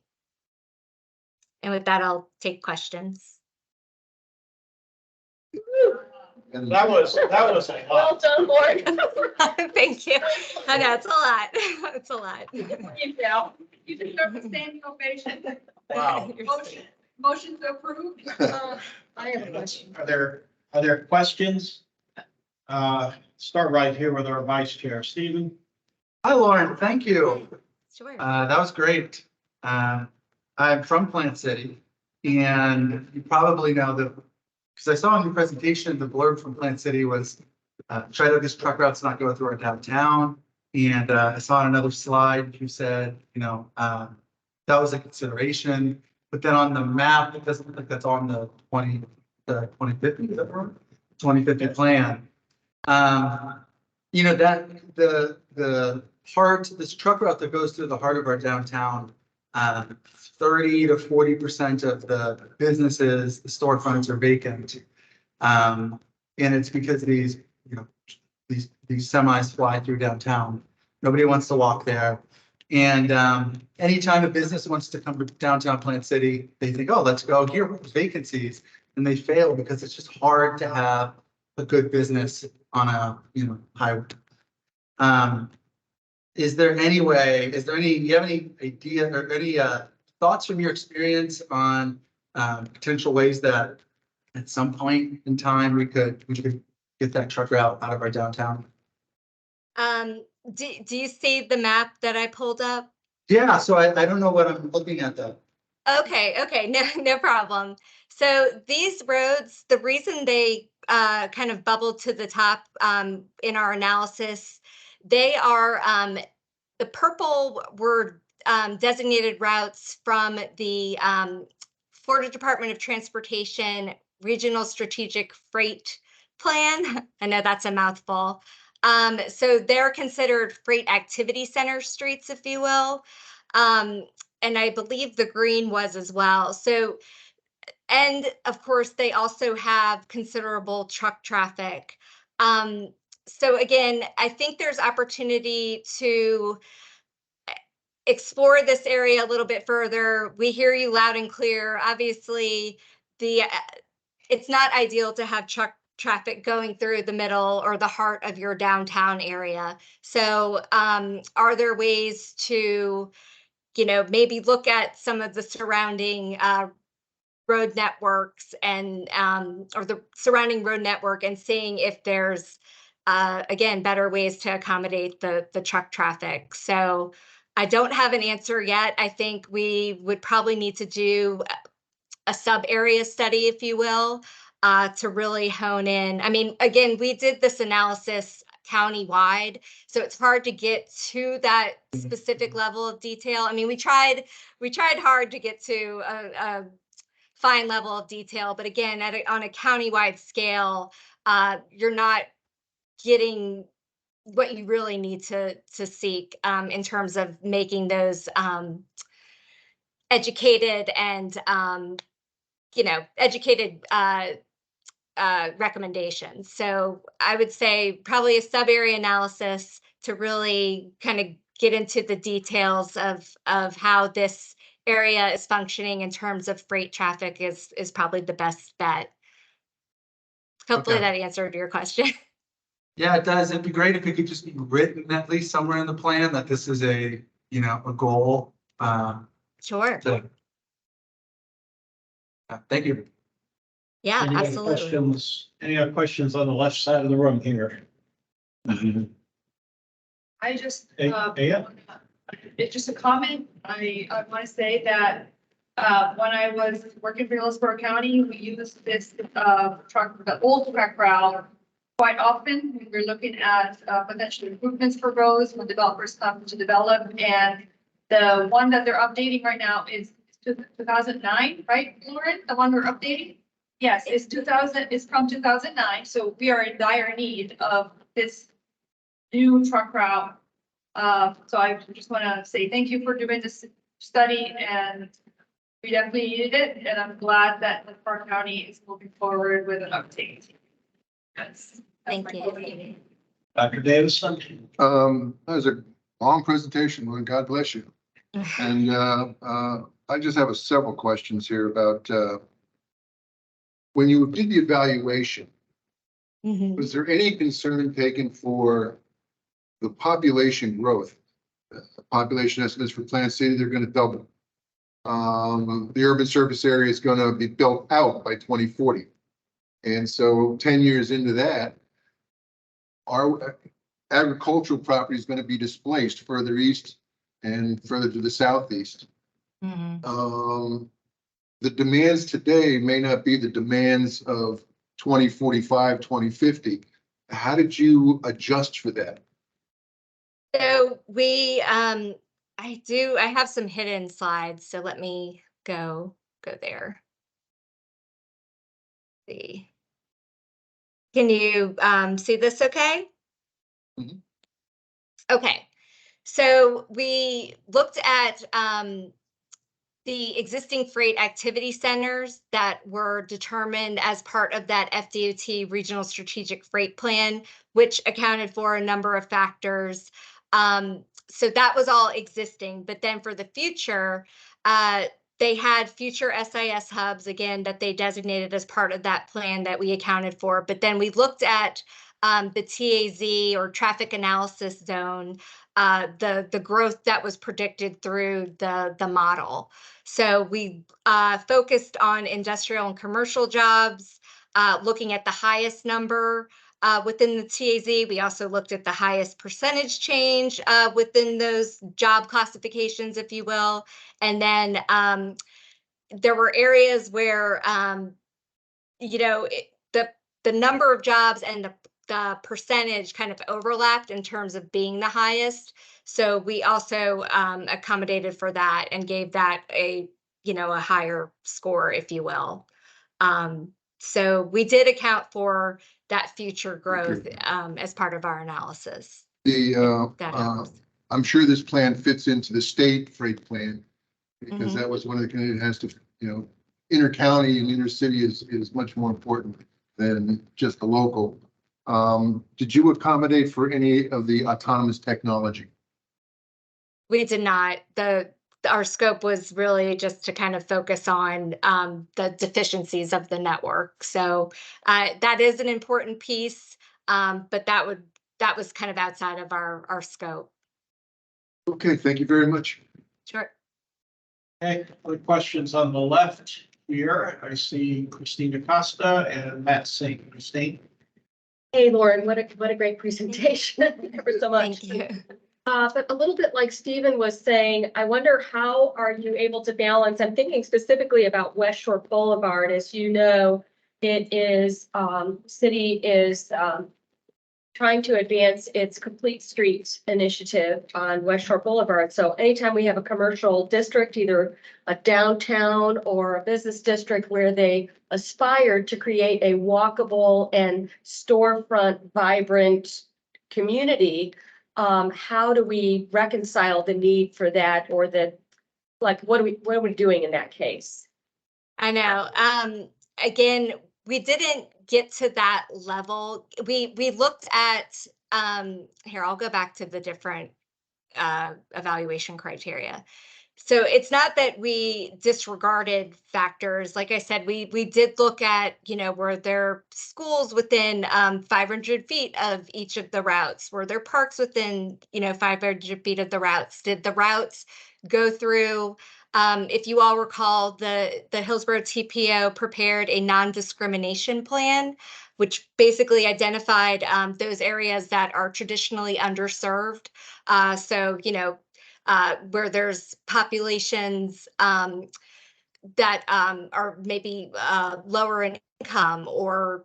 S17: And with that, I'll take questions.
S1: That was a lot.
S14: Well done, board.
S17: Thank you. I know, it's a lot. It's a lot.
S3: You deserve a standing ovation.
S1: Wow.
S3: Motion to approve. I have a question.
S1: Are there questions? Start right here with our vice chair, Stephen.
S2: Hi, Lauren. Thank you.
S17: Sure.
S2: That was great. I'm from Plant City, and you probably know that because I saw in your presentation, the blurb from Plant City was try to get truck routes not go through our downtown. And I saw on another slide, you said, that was a consideration. But then on the map, it doesn't look like that's on the 2050 plan. That the heart, this truck route that goes through the heart of our downtown, 30 to 40% of the businesses, the storefronts are vacant. And it's because these semis fly through downtown. Nobody wants to walk there. And anytime a business wants to come to downtown Plant City, they think, oh, let's go here with vacancies. And they fail because it's just hard to have a good business on a highway. Do you have any idea or any thoughts from your experience on potential ways that at some point in time we could get that truck route out of our downtown?
S17: Do you see the map that I pulled up?
S2: Yeah, so I don't know what I'm looking at though.
S17: Okay, no problem. So these roads, the reason they kind of bubbled to the top in our analysis, they are the purple were designated routes from the Florida Department of Transportation Regional Strategic Freight Plan. I know that's a mouthful. So they're considered freight activity center streets, if you will. And I believe the green was as well. So, and of course, they also have considerable truck traffic. So again, I think there's opportunity to explore this area a little bit further. We hear you loud and clear. Obviously, it's not ideal to have truck traffic going through the middle or the heart of your downtown area. So, are there ways to, maybe look at some of the surrounding road networks and or the surrounding road network and seeing if there's again better ways to accommodate the truck traffic. So I don't have an answer yet. I think we would probably need to do a sub area study, if you will, to really hone in. I mean, again, we did this analysis county-wide, so it's hard to get to that specific level of detail. I mean, we tried hard to get to a fine level of detail, but again, on a county-wide scale, you're not getting what you really need to seek in terms of making those educated and educated recommendations. So I would say probably a sub-area analysis to really kind of get into the details of how this area is functioning in terms of freight traffic is probably the best bet. Hopefully
S2: Okay.
S17: that answered your question.
S2: Yeah, it does. It'd be great if it could just be written at least somewhere in the plan that this is a goal.
S17: Sure.
S2: Thank you.
S17: Yeah,
S1: Any other
S17: absolutely.
S1: questions? Any other questions on the left side of the room here?
S3: I just,
S1: Yeah.
S3: it's just a comment. I want to say that when I was working for Hillsborough County, we used this truck, the old truck route quite often when we're looking at potential improvements for roads when developers come to develop. And the one that they're updating right now is 2009, right, Lauren? The one we're updating? Yes, it's 2000, it's from 2009. So we are in dire need of this new truck route. So I just want to say thank you for doing this study, and we definitely needed it. And I'm glad that the Park County is moving forward with an update.
S17: Thank you.
S1: Dr. Davison?
S4: That was a long presentation. Well, God bless you. And I just have several questions here about when you did the evaluation, was there any concern taken for the population growth? Population estimates for Plant City, they're going to double. The urban surface area is going to be built out by 2040. And so 10 years into that, our agricultural property is going to be displaced further east and further to the southeast. The demands today may not be the demands of 2045, 2050. How did you adjust for that?
S17: So we, I have some hidden slides, so let me go there. See. Can you see this okay?
S4: Mhm.
S17: Okay, so we looked at the existing freight activity centers that were determined as part of that FDOT Regional Strategic Freight Plan, which accounted for a number of factors. So that was all existing, but then for the future, they had future SIS hubs, again, that they designated as part of that plan that we accounted for. But then we looked at the TAZ or traffic analysis zone, the growth that was predicted through the model. So we focused on industrial and commercial jobs, looking at the highest number within the TAZ. We also looked at the highest percentage change within those job classifications, if you will. And then there were areas where, the number of jobs and the percentage kind of overlapped in terms of being the highest. So we also accommodated for that and gave that a higher score, if you will. So we did account for that future growth as part of our analysis.
S4: I'm sure this plan fits into the state freight plan because
S17: Mhm.
S4: that was one of the communities that has to, inter-county and inter-city is much more important than just the local. Did you accommodate for any of the autonomous technology?
S17: We did not. Our scope was really just to kind of focus on the deficiencies of the network. So that is an important piece, but that was kind of outside of our scope.
S4: Okay, thank you very much.
S17: Sure.
S1: Okay, other questions on the left here? I see Christina Costa and Matt Singh. Christine?
S14: Hey, Lauren, what a great presentation. Thank you so much.
S17: Thank you.
S14: But a little bit like Stephen was saying, I wonder how are you able to balance? I'm thinking specifically about West Shore Boulevard. As you know, it is city is trying to advance its complete streets initiative on West Shore Boulevard. So anytime we have a commercial district, either a downtown or a business district where they aspire to create a walkable and storefront vibrant community, how do we reconcile the need for that, or what are we doing in that case?
S17: I know. Again, we didn't get to that level. We looked at here, I'll go back to the different evaluation criteria. So it's not that we disregarded factors. Like I said, we did look at, were there schools within 500 feet of each of the routes? Were there parks within, 500 feet of the routes? Did the routes go through? If you all recall, the Hillsborough TPO prepared a non-discrimination plan, which basically identified those areas that are traditionally underserved. So, where there's populations that are maybe lower in income, or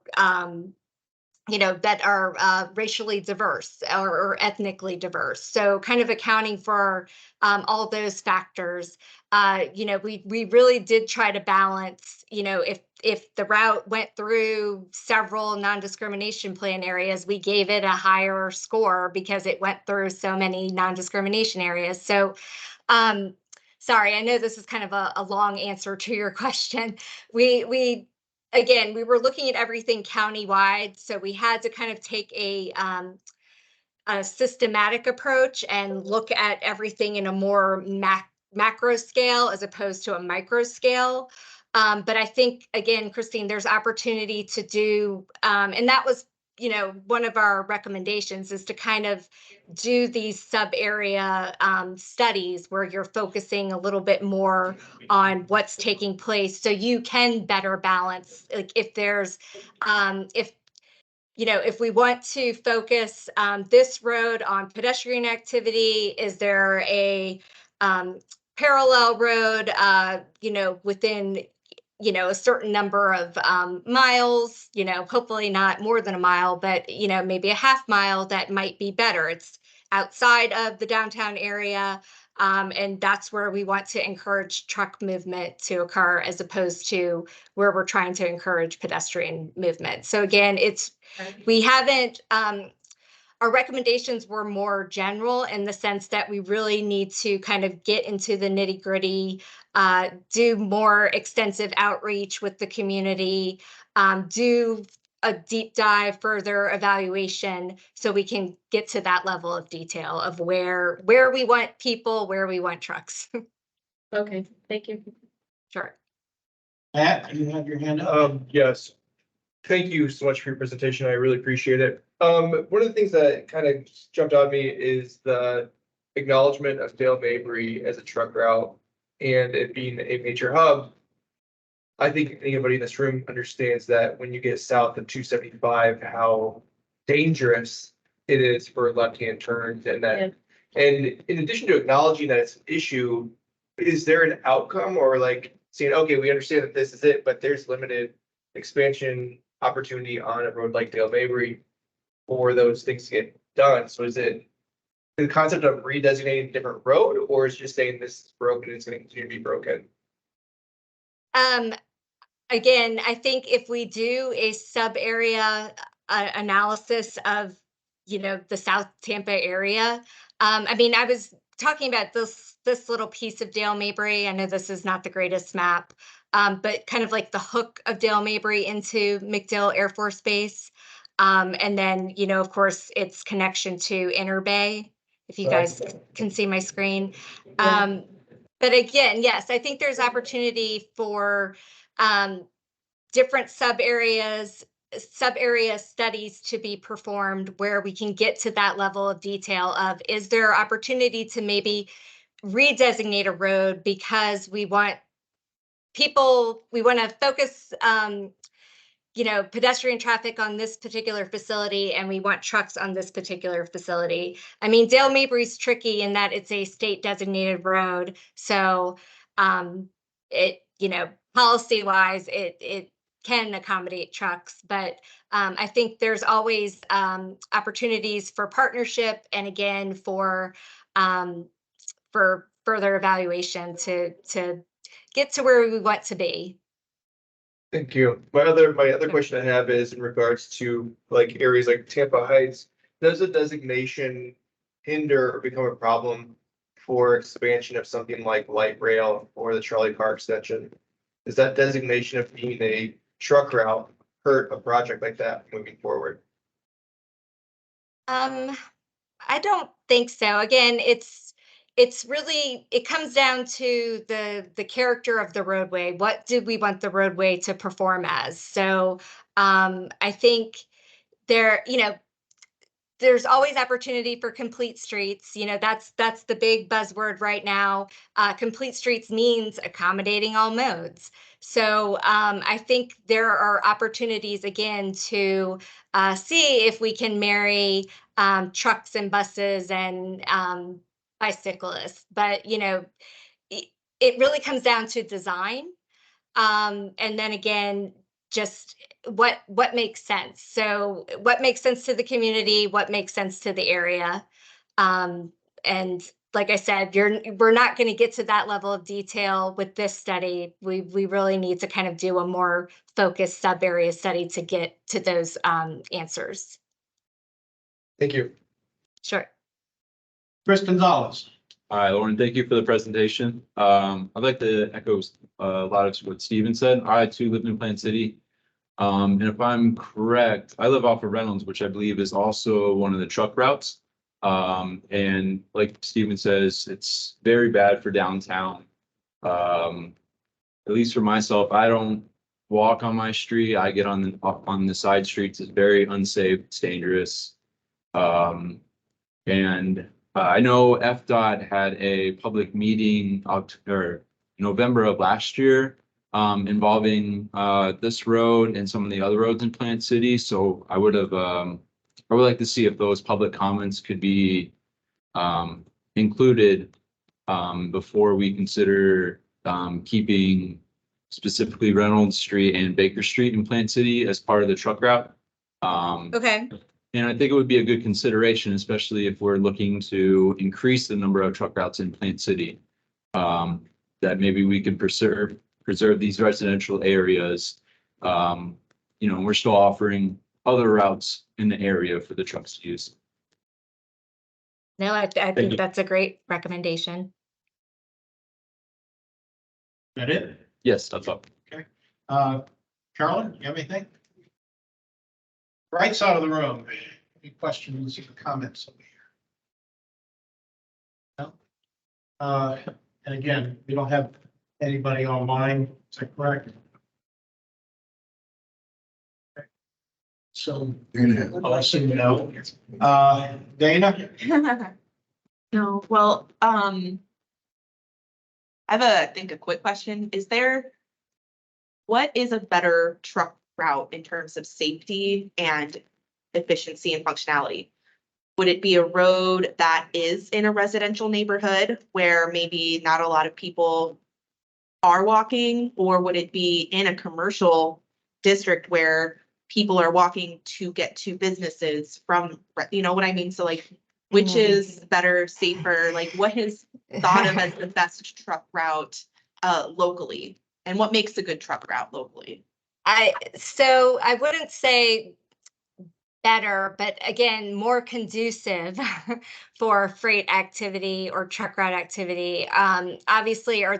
S17: that are racially diverse or ethnically diverse. So kind of accounting for all those factors. We really did try to balance, if the route went through several non-discrimination plan areas, we gave it a higher score because it went through so many non-discrimination areas. So sorry, I know this is kind of a long answer to your question. Again, we were looking at everything countywide, so we had to kind of take a systematic approach and look at everything in a more macro scale as opposed to a micro scale. But I think, again, Christine, there's opportunity to do, and that was, one of our recommendations is to kind of do these sub-area studies where you're focusing a little bit more on what's taking place, so you can better balance. Like if there's, if we want to focus this road on pedestrian activity, is there a parallel road, within a certain number of miles, hopefully not more than a mile, but, maybe a half mile that might be better. It's outside of the downtown area. And that's where we want to encourage truck movement to occur as opposed to where we're trying to encourage pedestrian movement. So again, we haven't, our recommendations were more general in the sense that we really need to kind of get into the nitty gritty, do more extensive outreach with the community, do a deep dive, further evaluation, so we can get to that level of detail of where we want people, where we want trucks.
S14: Okay, thank you.
S17: Sure.
S1: Matt, you have your hand up.
S7: Yes. Thank you so much for your presentation. I really appreciate it. One of the things that kind of jumped on me is the acknowledgement of Dale Mabry as a truck route and it being a major hub. I think anybody in this room understands that when you get south of 275, how dangerous it is for left-hand turns, and that, and in addition to acknowledging that it's an issue, is there an outcome or like saying, okay, we understand that this is it, but there's limited expansion opportunity on a road like Dale Mabry for those things to get done. So is it the concept of redesignating a different road, or is just saying this is broken, it's gonna continue to be broken?
S17: Again, I think if we do a sub area analysis of, the South Tampa area, I mean, I was talking about this little piece of Dale Mabry. I know this is not the greatest map, but kind of like the hook of Dale Mabry into MacDill Air Force Base. And then, of course, its connection to Inner Bay, if you guys can see my screen. But again, yes, I think there's opportunity for different sub-area studies to be performed where we can get to that level of detail of, is there opportunity to maybe redesignate a road because we want to focus, pedestrian traffic on this particular facility and we want trucks on this particular facility. I mean, Dale Mabry's tricky in that it's a state designated road. So policy wise, it can accommodate trucks, but I think there's always opportunities for partnership and again for further evaluation to get to where we want to be.
S7: Thank you. My other question I have is in regards to like areas like Tampa Heights. Does the designation hinder or become a problem for expansion of something like light rail or the Charlie Car extension? Does that designation of being a truck route hurt a project like that moving forward?
S17: I don't think so. Again, it's really, it comes down to the character of the roadway. What did we want the roadway to perform as? So I think there's always opportunity for complete streets. That's the big buzzword right now. Complete streets means accommodating all modes. So I think there are opportunities again to see if we can marry trucks and buses and bicyclists. But it really comes down to design. And then again, just what makes sense. So what makes sense to the community, what makes sense to the area. And like I said, we're not going to get to that level of detail with this study. We really need to kind of do a more focused sub area study to get to those answers.
S7: Thank you.
S17: Sure.
S1: Chris Gonzalez.
S8: Hi, Lauren. Thank you for the presentation. I'd like to echo a lot of what Steven said. I too live in Plant City. And if I'm correct, I live off of Reynolds, which I believe is also one of the truck routes. And like Steven says, it's very bad for downtown. At least for myself, I don't walk on my street. I get on the side streets. It's very unsafe. It's dangerous. And I know FDOT had a public meeting or November of last year involving this road and some of the other roads in Plant City. So I would like to see if those public comments could be included before we consider keeping specifically Reynolds Street and Baker Street in Plant City as part of the truck route.
S17: Okay.
S8: And I think it would be a good consideration, especially if we're looking to increase the number of truck routes in Plant City. That maybe we could preserve these residential areas. We're still offering other routes in the area for the trucks to use.
S17: No, I think that's a great recommendation.
S1: That it?
S8: Yes, that's all.
S1: Okay. Carolyn, you have anything? Right side of the room. Any questions or comments over here? No. And again, we don't have anybody online. Is that correct? Okay. So I'll assume no. Dana?
S6: No, well, I have I think a quick question. What is a better truck route in terms of safety and efficiency and functionality? Would it be a road that is in a residential neighborhood where maybe not a lot of people are walking, or would it be in a commercial district where people are walking to get to businesses from, you know what I mean? So like, which is better, safer, like what is thought of as the best truck route locally? And what makes a good truck route locally?
S17: So I wouldn't say better, but again, more conducive for freight activity or truck route activity. Obviously, are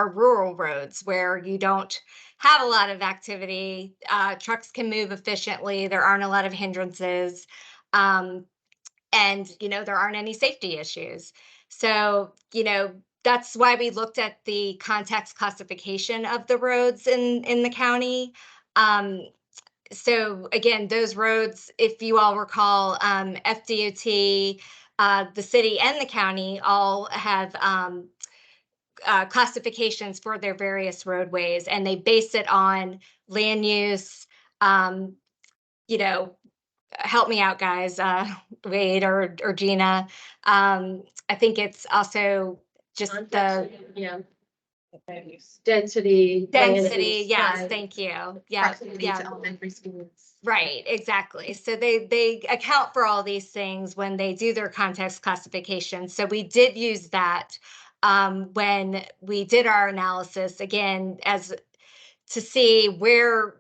S17: rural roads where you don't have a lot of activity. Trucks can move efficiently. There aren't a lot of hindrances. And, there aren't any safety issues. So, that's why we looked at the context classification of the roads in the county. So again, those roads, if you all recall, FDOT, the city and the county all have classifications for their various roadways, and they base it on land use. Um, Help me out, guys, Wade or Gina. I think it's also just the
S14: Yeah. Density.
S17: density. Yes, thank you. Yeah,
S6: Proximity to elementary schools.
S17: right, exactly. So they account for all these things when they do their context classification. So we did use that when we did our analysis, again, as to see what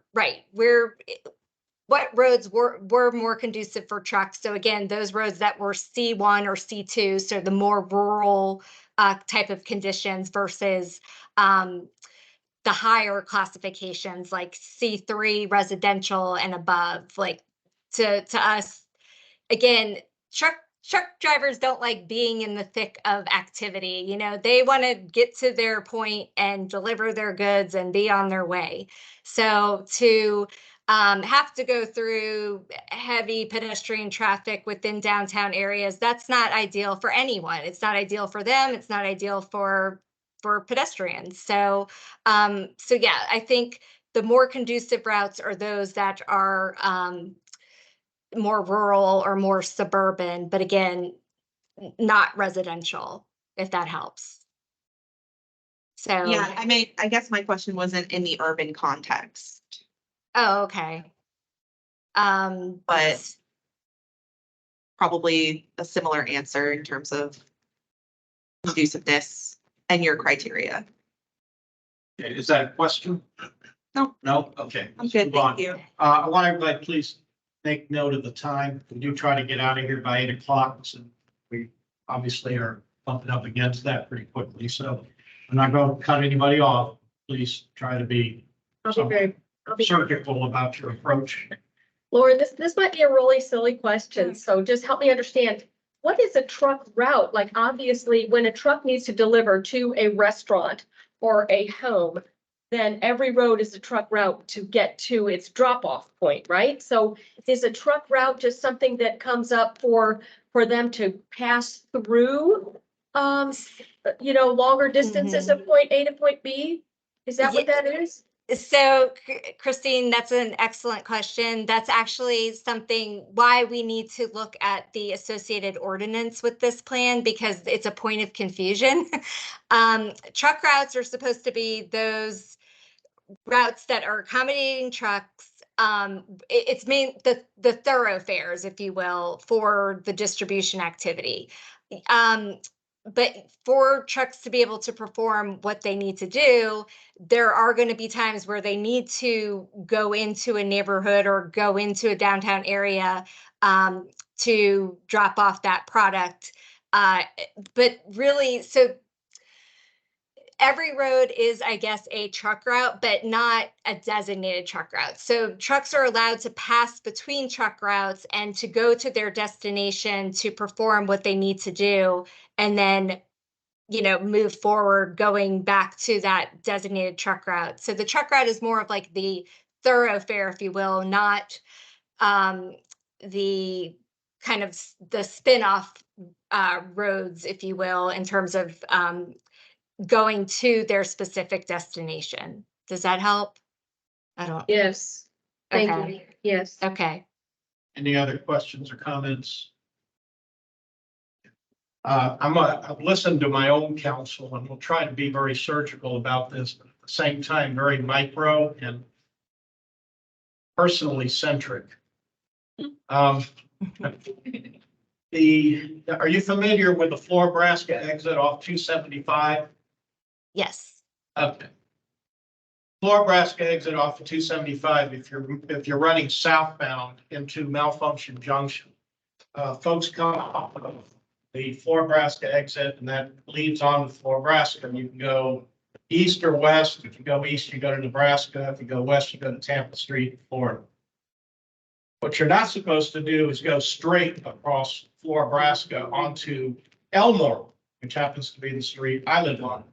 S17: roads were more conducive for trucks. So again, those roads that were C1 or C2, so the more rural type of conditions versus the higher classifications like C3 residential and above. Like to us, again, truck drivers don't like being in the thick of activity. They want to get to their point and deliver their goods and be on their way. So to have to go through heavy pedestrian traffic within downtown areas, that's not ideal for anyone. It's not ideal for them. It's not ideal for pedestrians. So yeah, I think the more conducive routes are those that are more rural or more suburban, but again, not residential, if that helps. So
S6: Yeah, I guess my question wasn't in the urban context.
S17: Oh, okay.
S6: But probably a similar answer in terms of conduciveness and your criteria.
S1: Okay, is that a question?
S6: No.
S1: No? Okay.
S6: I'm
S1: let's
S6: good,
S1: move on.
S6: thank you.
S1: I want everybody, please make note of the time. We do try to get out of here by 8 o'clock. So we obviously are bumping up against that pretty quickly. So I'm not going to cut anybody off. Please try to be surgical about your approach.
S14: Lauren, this might be a really silly question, so just help me understand. What is a truck route? Like, obviously, when a truck needs to deliver to a restaurant or a home, then every road is a truck route to get to its drop-off point, right? So is a truck route just something that comes up for them to pass through, longer distances of point A to point B? Is that what that is?
S17: So, Christine, that's an excellent question. That's actually something why we need to look at the associated ordinance with this plan, because it's a point of confusion. Truck routes are supposed to be those routes that are accommodating trucks. It's the thoroughfares, if you will, for the distribution activity. But for trucks to be able to perform what they need to do, there are going to be times where they need to go into a neighborhood or go into a downtown area to drop off that product. But really, so every road is, I guess, a truck route, but not a designated truck route. So trucks are allowed to pass between truck routes and to go to their destination to perform what they need to do, and then, move forward going back to that designated truck route. So the truck route is more of like the thoroughfare, if you will, not the kind of the spin-off roads, if you will, in terms of going to their specific destination. Does that help? I don't.
S14: Yes. Thank you. Yes.
S17: Okay.
S1: Any other questions or comments? I've listened to my own counsel and we'll try to be very surgical about this, but at the same time, very micro and personally centric. Are you familiar with the Florida exit off 275?
S17: Yes.
S1: Okay. Florida exit off of 275, if you're running southbound into Malfunction Junction, folks come off of the Florida exit and that leads on to Florida. You can go east or west. If you go east, you go to Nebraska. If you go west, you go to Tampa Street, Florida. What you're not supposed to do is go straight across Florida onto Elmore, which happens to be the street I live on,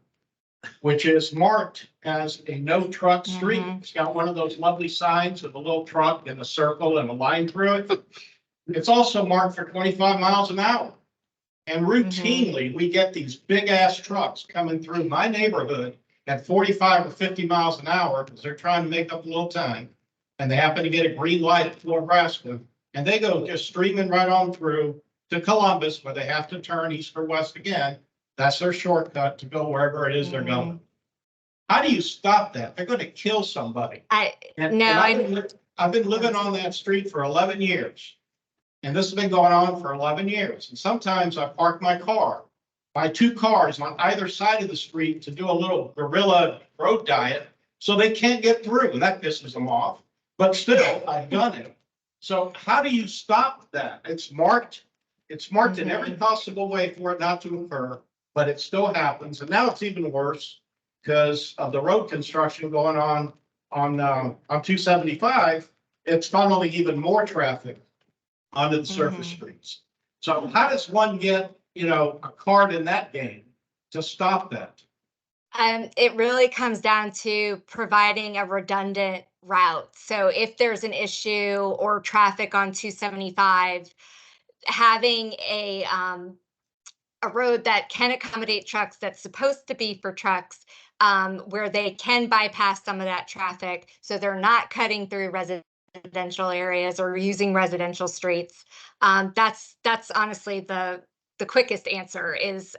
S1: which is marked as a no truck street. It's got one of those lovely signs with a little truck and a circle and a line through it. It's also marked for 25 miles an hour. And routinely, we get these big ass trucks coming through my neighborhood at 45 or 50 miles an hour because they're trying to make up a little time. And they happen to get a green light at Nebraska, and they go just streaming right on through to Columbus, where they have to turn east or west again. That's their shortcut to go wherever it is they're going. How do you stop that? They're going to kill somebody. I've been living on that street for 11 years. And this has been going on for 11 years. And sometimes I park my car, my two cars on either side of the street to do a little guerrilla road diet so they can't get through. And that pisses them off. But still, I've done it. So how do you stop that? It's marked in every possible way for it not to occur, but it still happens. And now it's even worse because of the road construction going on 275. It's funneling even more traffic onto the surface streets. So how does one get, a card in that game to stop that?
S17: It really comes down to providing a redundant route. So if there's an issue or traffic on 275, having a road that can accommodate trucks that's supposed to be for trucks, where they can bypass some of that traffic, so they're not cutting through residential areas or using residential streets. That's honestly the quickest answer is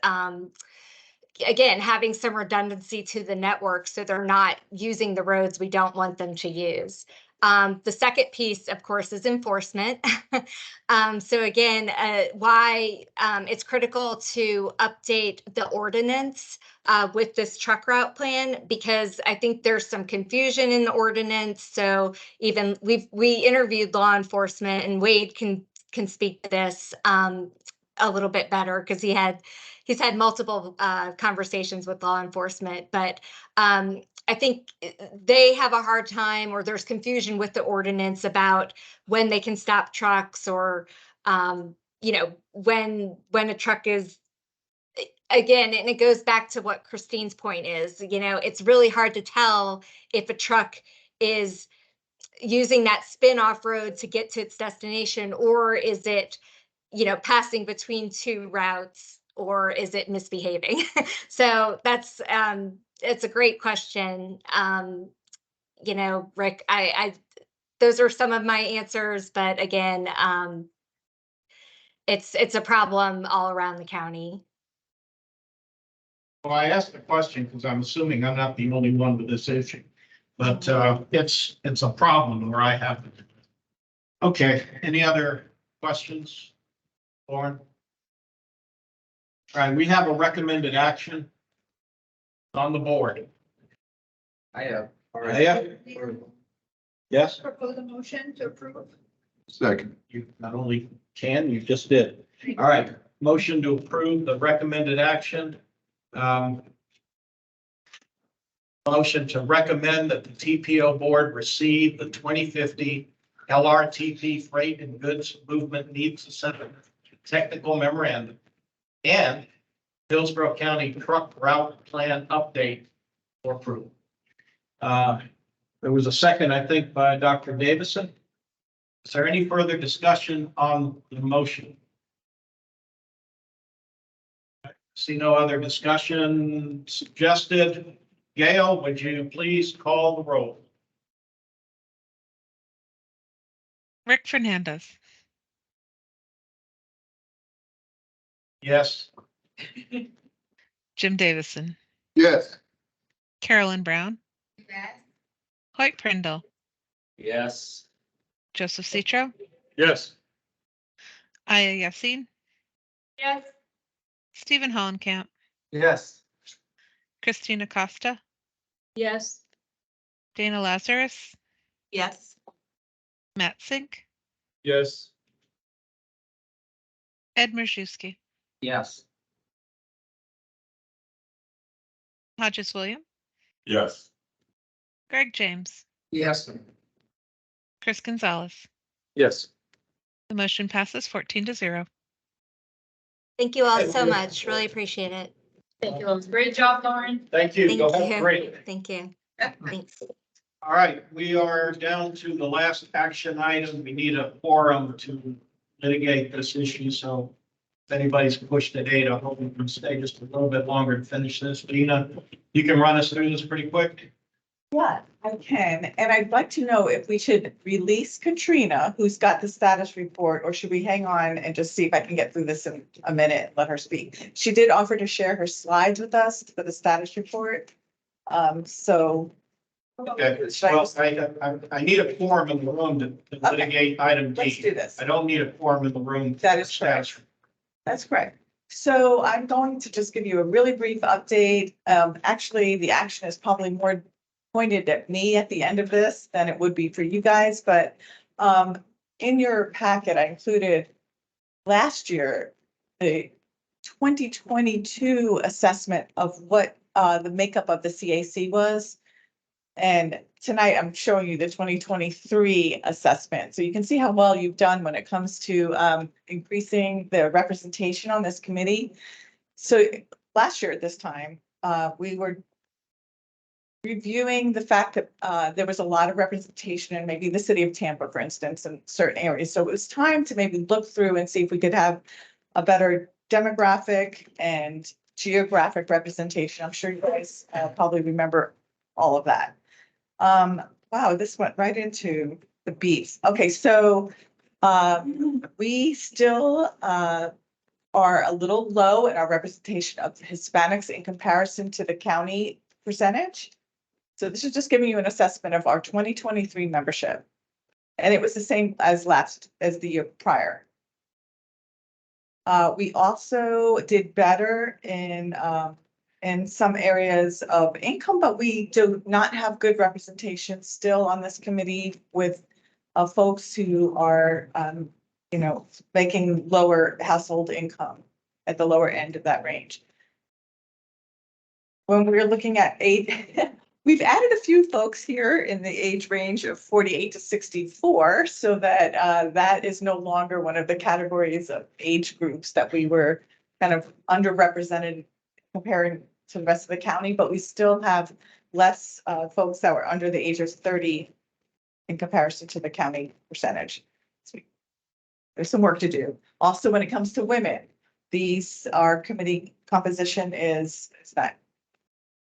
S17: again, having some redundancy to the network so they're not using the roads we don't want them to use. The second piece, of course, is enforcement. So again, why it's critical to update the ordinance with this truck route plan, because I think there's some confusion in the ordinance. So even we interviewed law enforcement, and Wade can speak to this a little bit better because he's had multiple conversations with law enforcement, but I think they have a hard time, or there's confusion with the ordinance about when they can stop trucks, or when a truck is, again, and it goes back to what Christine's point is, it's really hard to tell if a truck is using that spin off road to get to its destination, or is it passing between two routes, or is it misbehaving? So that's it's a great question. Rick, I those are some of my answers, but again, it's a problem all around the county.
S1: Well, I asked the question because I'm assuming I'm not the only one with this issue, but it's a problem where I have it. Okay, any other questions, Lauren? All right, we have a recommended action on the board.
S11: I have.
S1: Yes,
S3: Propose a motion to approve.
S4: Second.
S1: you not only can, you just did. All right, motion to approve the recommended action. Motion to recommend that the TPO board receive the 2050 LRTP Freight and Goods Movement Needs Assessment Technical Memorandum and Hillsborough County Truck Route Plan Update for approval. There was a second, I think, by Dr. Davison. Is there any further discussion on the motion? See no other discussion suggested. Gail, would you please call the roll?
S12: Rick Fernandez,
S1: Yes.
S12: Jim Davison,
S4: Yes.
S12: Carolyn Brown,
S9: Yes.
S12: Hoyt Prindle,
S16: Yes.
S12: Joseph Citro,
S5: Yes.
S12: Aya Yassin,
S14: Yes.
S12: Stephen Hollenkamp,
S2: Yes.
S12: Christina Costa,
S14: Yes.
S12: Dana Lazarus,
S6: Yes.
S12: Matt Sink,
S7: Yes.
S12: Ed Merszewski,
S11: Yes.
S12: Hodges William,
S5: Yes.
S12: Greg James,
S10: Yes.
S12: Chris Gonzalez.
S5: Yes.
S12: The motion passes 14-0.
S17: Thank you all
S1: Thank
S17: so
S1: you.
S17: much. Really appreciate it.
S14: Thank you. Great job, Lauren.
S1: Thank you.
S17: Thank
S1: Go ahead.
S17: you.
S1: Great.
S17: Thank you. Thanks.
S1: All right, we are down to the last action item. We need a quorum to litigate this issue, so if anybody's pushed the date, I hope we can stay just a little bit longer and finish this. Dina, you can run us through this pretty quick?
S13: Yeah, I can. And I'd like to know if we should release Katrina, who's got the status report, or should we hang on and just see if I can get through this in a minute and let her speak? She did offer to share her slides with us for the status report. So.
S1: Okay,
S13: Should I
S1: well,
S13: just-
S1: I need a quorum in the room to litigate item
S13: Let's
S1: D.
S13: do this.
S1: I don't need a quorum in the room.
S13: That is correct. That's correct. So I'm going to just give you a really brief update. Actually, the action is probably more pointed at me at the end of this than it would be for you guys, but in your packet, I included last year, the 2022 assessment of what the makeup of the CAC was. And tonight I'm showing you the 2023 assessment. So you can see how well you've done when it comes to increasing the representation on this committee. So last year at this time, we were reviewing the fact that there was a lot of representation in maybe the city of Tampa, for instance, in certain areas. So it was time to maybe look through and see if we could have a better demographic and geographic representation. I'm sure you guys probably remember all of that. Wow, this went right into the beef. Okay, so we still are a little low in our representation of Hispanics in comparison to the county percentage. So this is just giving you an assessment of our 2023 membership. And it was the same as the year prior. We also did better in some areas of income, but we do not have good representation still on this committee with folks who are, making lower household income at the lower end of that range. When we're looking at age, we've added a few folks here in the age range of 48 to 64, so that that is no longer one of the categories of age groups that we were kind of underrepresented comparing to the rest of the county, but we still have less folks that were under the age of 30 in comparison to the county percentage. So there's some work to do. Also, when it comes to women, our committee composition is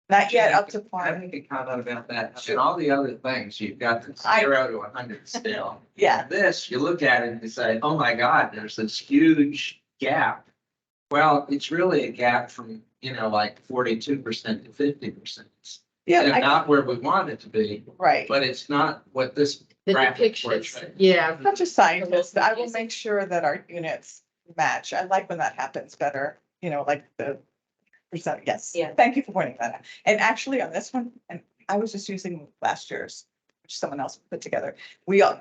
S13: not yet up to
S11: I
S13: par.
S11: make a comment about that. And all the other things, you've got the 0 to 100 still.
S13: Yeah.
S11: This, you look at it and you say, oh my God, there's this huge gap. Well, it's really a gap from, like 42% to 50%.
S13: Yeah,
S11: And not where we want it to be,
S13: right.
S11: but it's not what this
S14: The
S11: graphic
S14: depictions,
S11: portrays.
S14: yeah.
S13: I'm not just scientist, I will make sure that our units match. I like when that happens better, like the percent. Yes.
S14: Yeah.
S13: Thank you for pointing that out. And actually on this one, and I was just using last year's, which someone else put together. The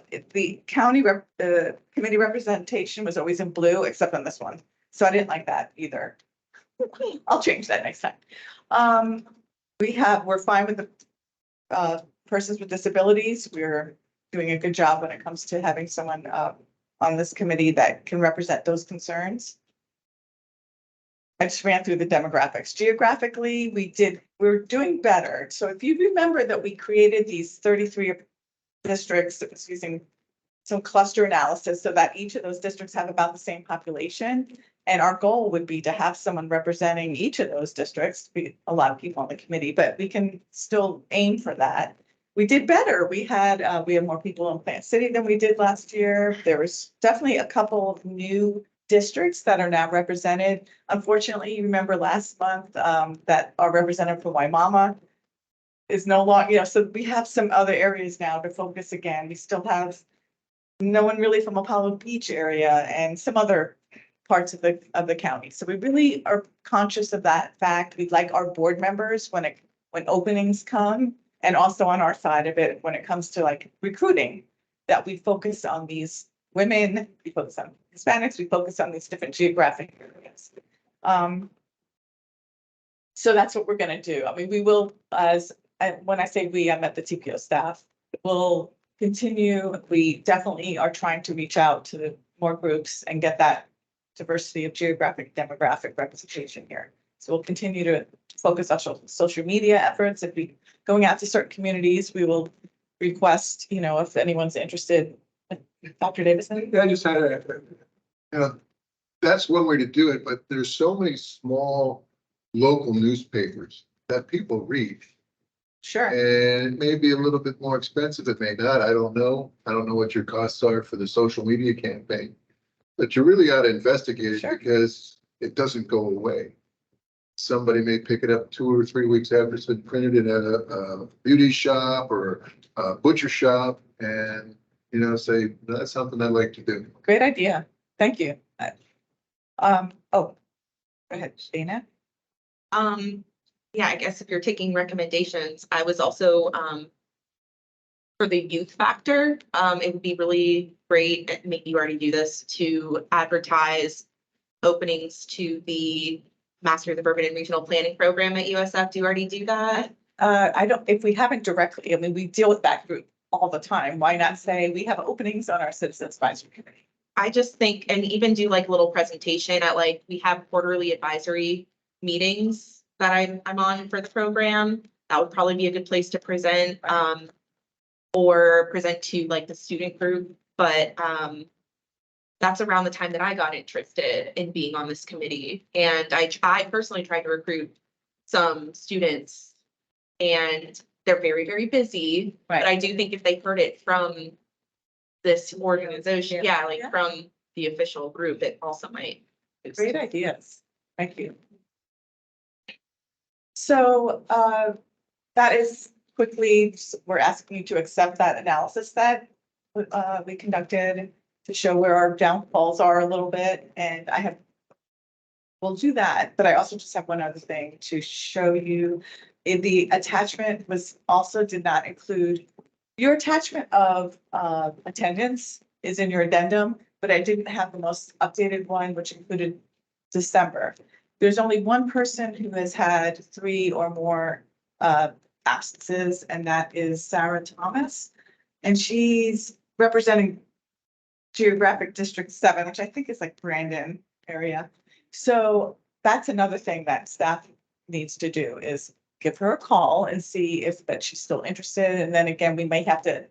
S13: the committee representation was always in blue, except on this one. So I didn't like that either. I'll change that next time. We're fine with the persons with disabilities. We're doing a good job when it comes to having someone on this committee that can represent those concerns. I just ran through the demographics. Geographically, we're doing better. So if you remember that we created these 33 districts using some cluster analysis so that each of those districts have about the same population. And our goal would be to have someone representing each of those districts, be a lot of people on the committee, but we can still aim for that. We did better. We had more people in Plant City than we did last year. There was definitely a couple of new districts that are now represented. Unfortunately, you remember last month, that our representative from Waimama is no longer, so we have some other areas now to focus again. We still have no one really from Apollo Beach area and some other parts of the county. So we really are conscious of that fact. We'd like our board members when openings come, and also on our side of it, when it comes to like recruiting, that we focus on these women, we focus on Hispanics, we focus on these different geographic areas. So that's what we're gonna do. I mean, we will, when I say we, I'm at the TPO staff, we'll continue. We definitely are trying to reach out to more groups and get that diversity of geographic, demographic representation here. So we'll continue to focus on social media efforts. If we going out to certain communities, we will request, if anyone's interested. Dr. Davison?
S4: I just had that's one way to do it, but there's so many small local newspapers that people read.
S13: Sure.
S4: And it may be a little bit more expensive. It may not. I don't know. I don't know what your costs are for the social media campaign. But you really ought to investigate it because it doesn't go away. Somebody may pick it up 2 or 3 weeks after it's been printed in a beauty shop or a butcher shop and, say, that's something I'd like to do.
S13: Great idea. Thank you. Go ahead, Dana.
S6: Yeah, I guess if you're taking recommendations, I was also, for the youth factor, it would be really great, and maybe you already do this, to advertise openings to the Master of the Urban and Regional Planning Program at USF. Do you already do that?
S13: If we haven't directly, I mean, we deal with that group all the time. Why not say we have openings on our Citizens Advisory Committee?
S6: I just think, and even do like a little presentation at we have quarterly advisory meetings that I'm on for the program. That would probably be a good place to present, or present to the student group. But that's around the time that I got interested in being on this committee. And I personally tried to recruit some students, and they're very, very busy. But I do think if they heard it from this organization, from the official group, it also might.
S13: Great ideas. Thank you. So that is quickly, we're asking you to accept that analysis that we conducted to show where our downfalls are a little bit. And we'll do that, but I also just have one other thing to show you. The attachment did not include your attachment of attendance is in your addendum, but I didn't have the most updated one, which included December. There's only one person who has had 3 or more absences, and that is Sarah Thomas. And she's representing geographic district 7, which I think is Brandon area. So that's another thing that staff needs to do, is give her a call and see if she's still interested. And then again, we may have to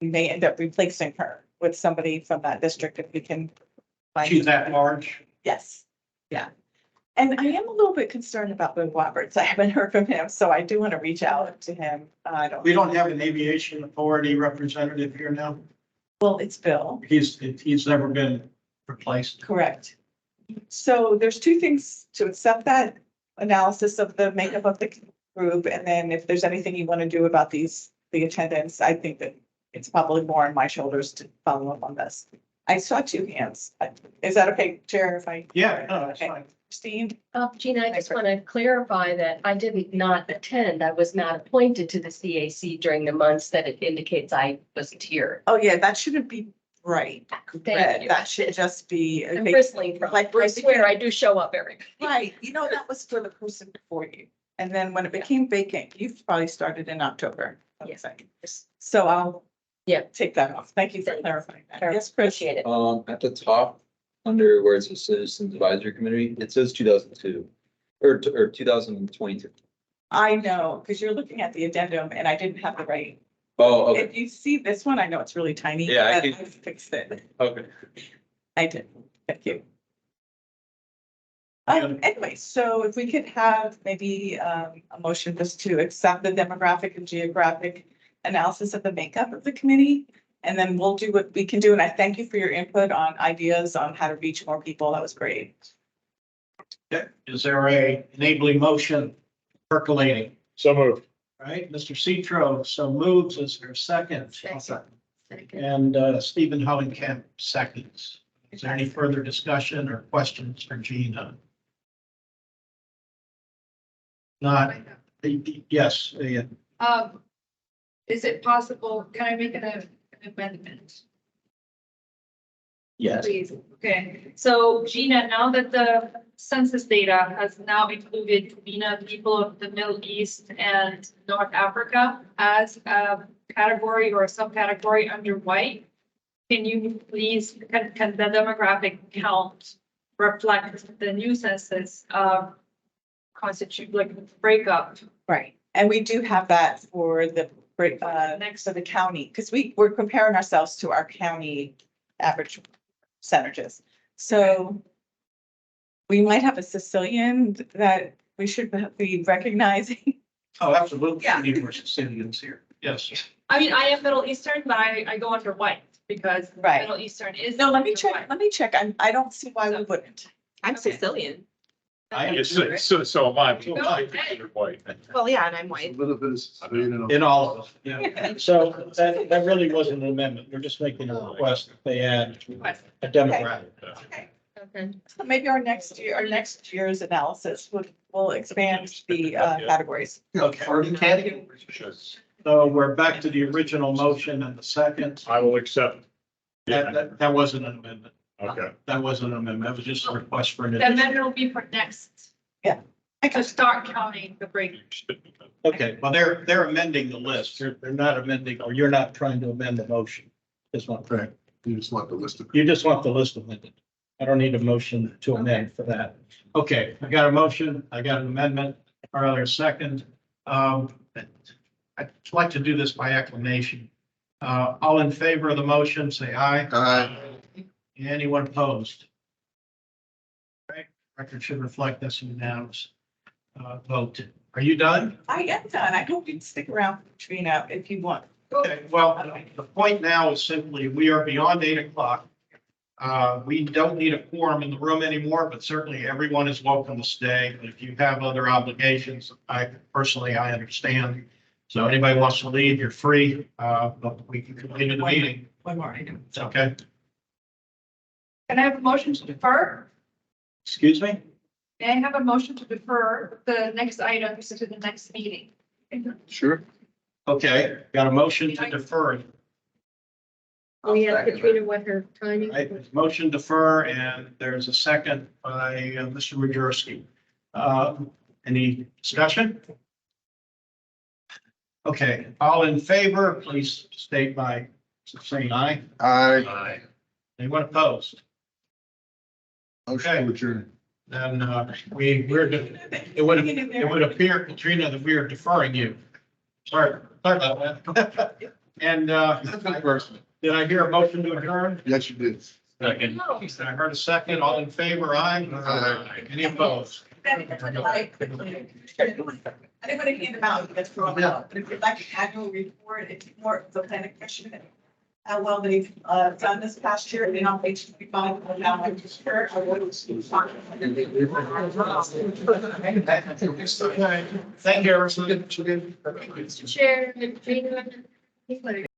S13: we may end up replacing her with somebody from that district if we can find.
S1: She's at large.
S13: Yes. Yeah. And I am a little bit concerned about Bill Roberts. I haven't heard from him, so I do want to reach out to him.
S1: We don't have an aviation authority representative here now.
S13: Well, it's Bill.
S1: He's never been replaced.
S13: Correct. So there's 2 things to accept that analysis of the makeup of the group. And then if there's anything you want to do about the attendance, I think that it's probably more on my shoulders to follow up on this. I saw 2 hands. Is that okay, Chair, if I?
S1: Yeah, no, that's fine.
S13: Christine?
S14: Gina, I just want to clarify that I did not attend. I was not appointed to the CAC during the months that it indicates I wasn't here.
S13: Oh, yeah, that shouldn't be right.
S14: Thank you.
S13: That should just be.
S14: I'm bristling from, I swear I do show up every.
S13: Right, that was for the person before you. And then when it became vacant, you've probably started in October.
S14: Yes.
S13: So I'll take that off. Thank you for clarifying that. Yes,
S14: Appreciate it.
S8: At the top, under where it says Citizens Advisory Committee, it says 2002 or 2022.
S13: I know, because you're looking at the addendum and I didn't have the right.
S8: Oh, okay.
S13: If you see this one, I know it's really tiny.
S8: Yeah,
S13: but I fixed it.
S8: Okay.
S13: I did. Thank you. Anyway, so if we could have maybe a motion just to accept the demographic and geographic analysis of the makeup of the committee, And then we'll do what we can do. And I thank you for your input on ideas on how to reach more people. That was great.
S1: Okay. Is there a enabling motion percolating?
S5: So moved.
S1: All right, Mr. Citro, so moves. Is there a second?
S14: Second.
S1: And Stephen Hohenkamp seconds. Is there any further discussion or questions for Gina? Not, yes, Ian.
S3: Is it possible, can I make an amendment?
S1: Yes.
S3: Please, okay. So Gina, now that the census data has now included MENA people of the Middle East and North Africa as a category or a subcategory under white, can you please, can the demographic count reflect the new census constitute like breakup?
S13: Right. And we do have that for the next to the county, because we're comparing ourselves to our county average percentages. So we might have a Sicilian that we should be recognizing.
S1: Oh, absolutely.
S3: Yeah.
S1: We need more Sicilians here. Yes.
S3: I mean, I am Middle Eastern, but I go under white because
S13: Right.
S3: Middle Eastern is.
S13: No, let me
S3: under
S13: check.
S3: white.
S13: Let me check. I don't see why we wouldn't.
S6: I'm
S3: Okay.
S6: Sicilian.
S1: I am
S5: Yes,
S1: too.
S5: so am I.
S3: Go ahead.
S5: White.
S6: Well, yeah, and I'm
S4: A
S6: white.
S4: little bit of Sicilian.
S1: In all of us, yeah. So that really wasn't an amendment. We're just making a request that they add a demographic.
S13: Okay.
S14: Okay.
S13: So maybe our next year's analysis will expand the categories.
S1: Okay. So we're back to the original motion and the second.
S5: I will accept.
S1: That wasn't an amendment.
S5: Okay.
S1: That wasn't an amendment. That was just a request for an
S3: The
S1: addition.
S3: amendment will be for next.
S13: Yeah.
S3: To start counting the break.
S1: Okay, well, they're amending the list. They're not amending, or you're not trying to amend the motion. Just want,
S4: Right. You just want the list of.
S1: you just want the list amended. I don't need a motion to amend for that. Okay, I got a motion, I got an amendment, or rather a second. I'd like to do this by acclamation. All in favor of the motion, say aye.
S4: Aye.
S1: Anyone opposed? Right, record should reflect this unanimous vote. Are you done?
S13: I am done. I hope you'd stick around, Trina, if you want.
S1: Okay, well, the point now is simply, we are beyond 8 o'clock. We don't need a quorum in the room anymore, but certainly everyone is welcome to stay. If you have other obligations, I understand. So anybody wants to leave, you're free, but we can continue the meeting.
S13: One more item.
S1: Okay,
S3: Can I have a motion to defer?
S1: excuse me?
S3: May I have a motion to defer the next items to the next meeting?
S4: Sure.
S1: Okay, got a motion to defer.
S14: We asked Katrina what her timing.
S1: Right, motion defer, and there's a second by Mr. Majerski. Any discussion? Okay, all in favor, please state by saying aye.
S4: Aye.
S1: Anyone opposed?
S4: Motion to adjourn.
S1: Then it would appear, Katrina, that we are deferring you. Sorry about that. And did I hear a motion to adjourn?
S4: Yes, you did.
S1: Second. I heard a second. All in favor, aye?
S4: Aye.
S1: Any opposed?
S13: I didn't want to hand them out, that's for all, but if you'd like an annual report, it's more of the planning commission. How well they've done this past year, and on page 25, on now, I'm just sure.
S1: Thank you, everyone.
S14: Chair, Katrina.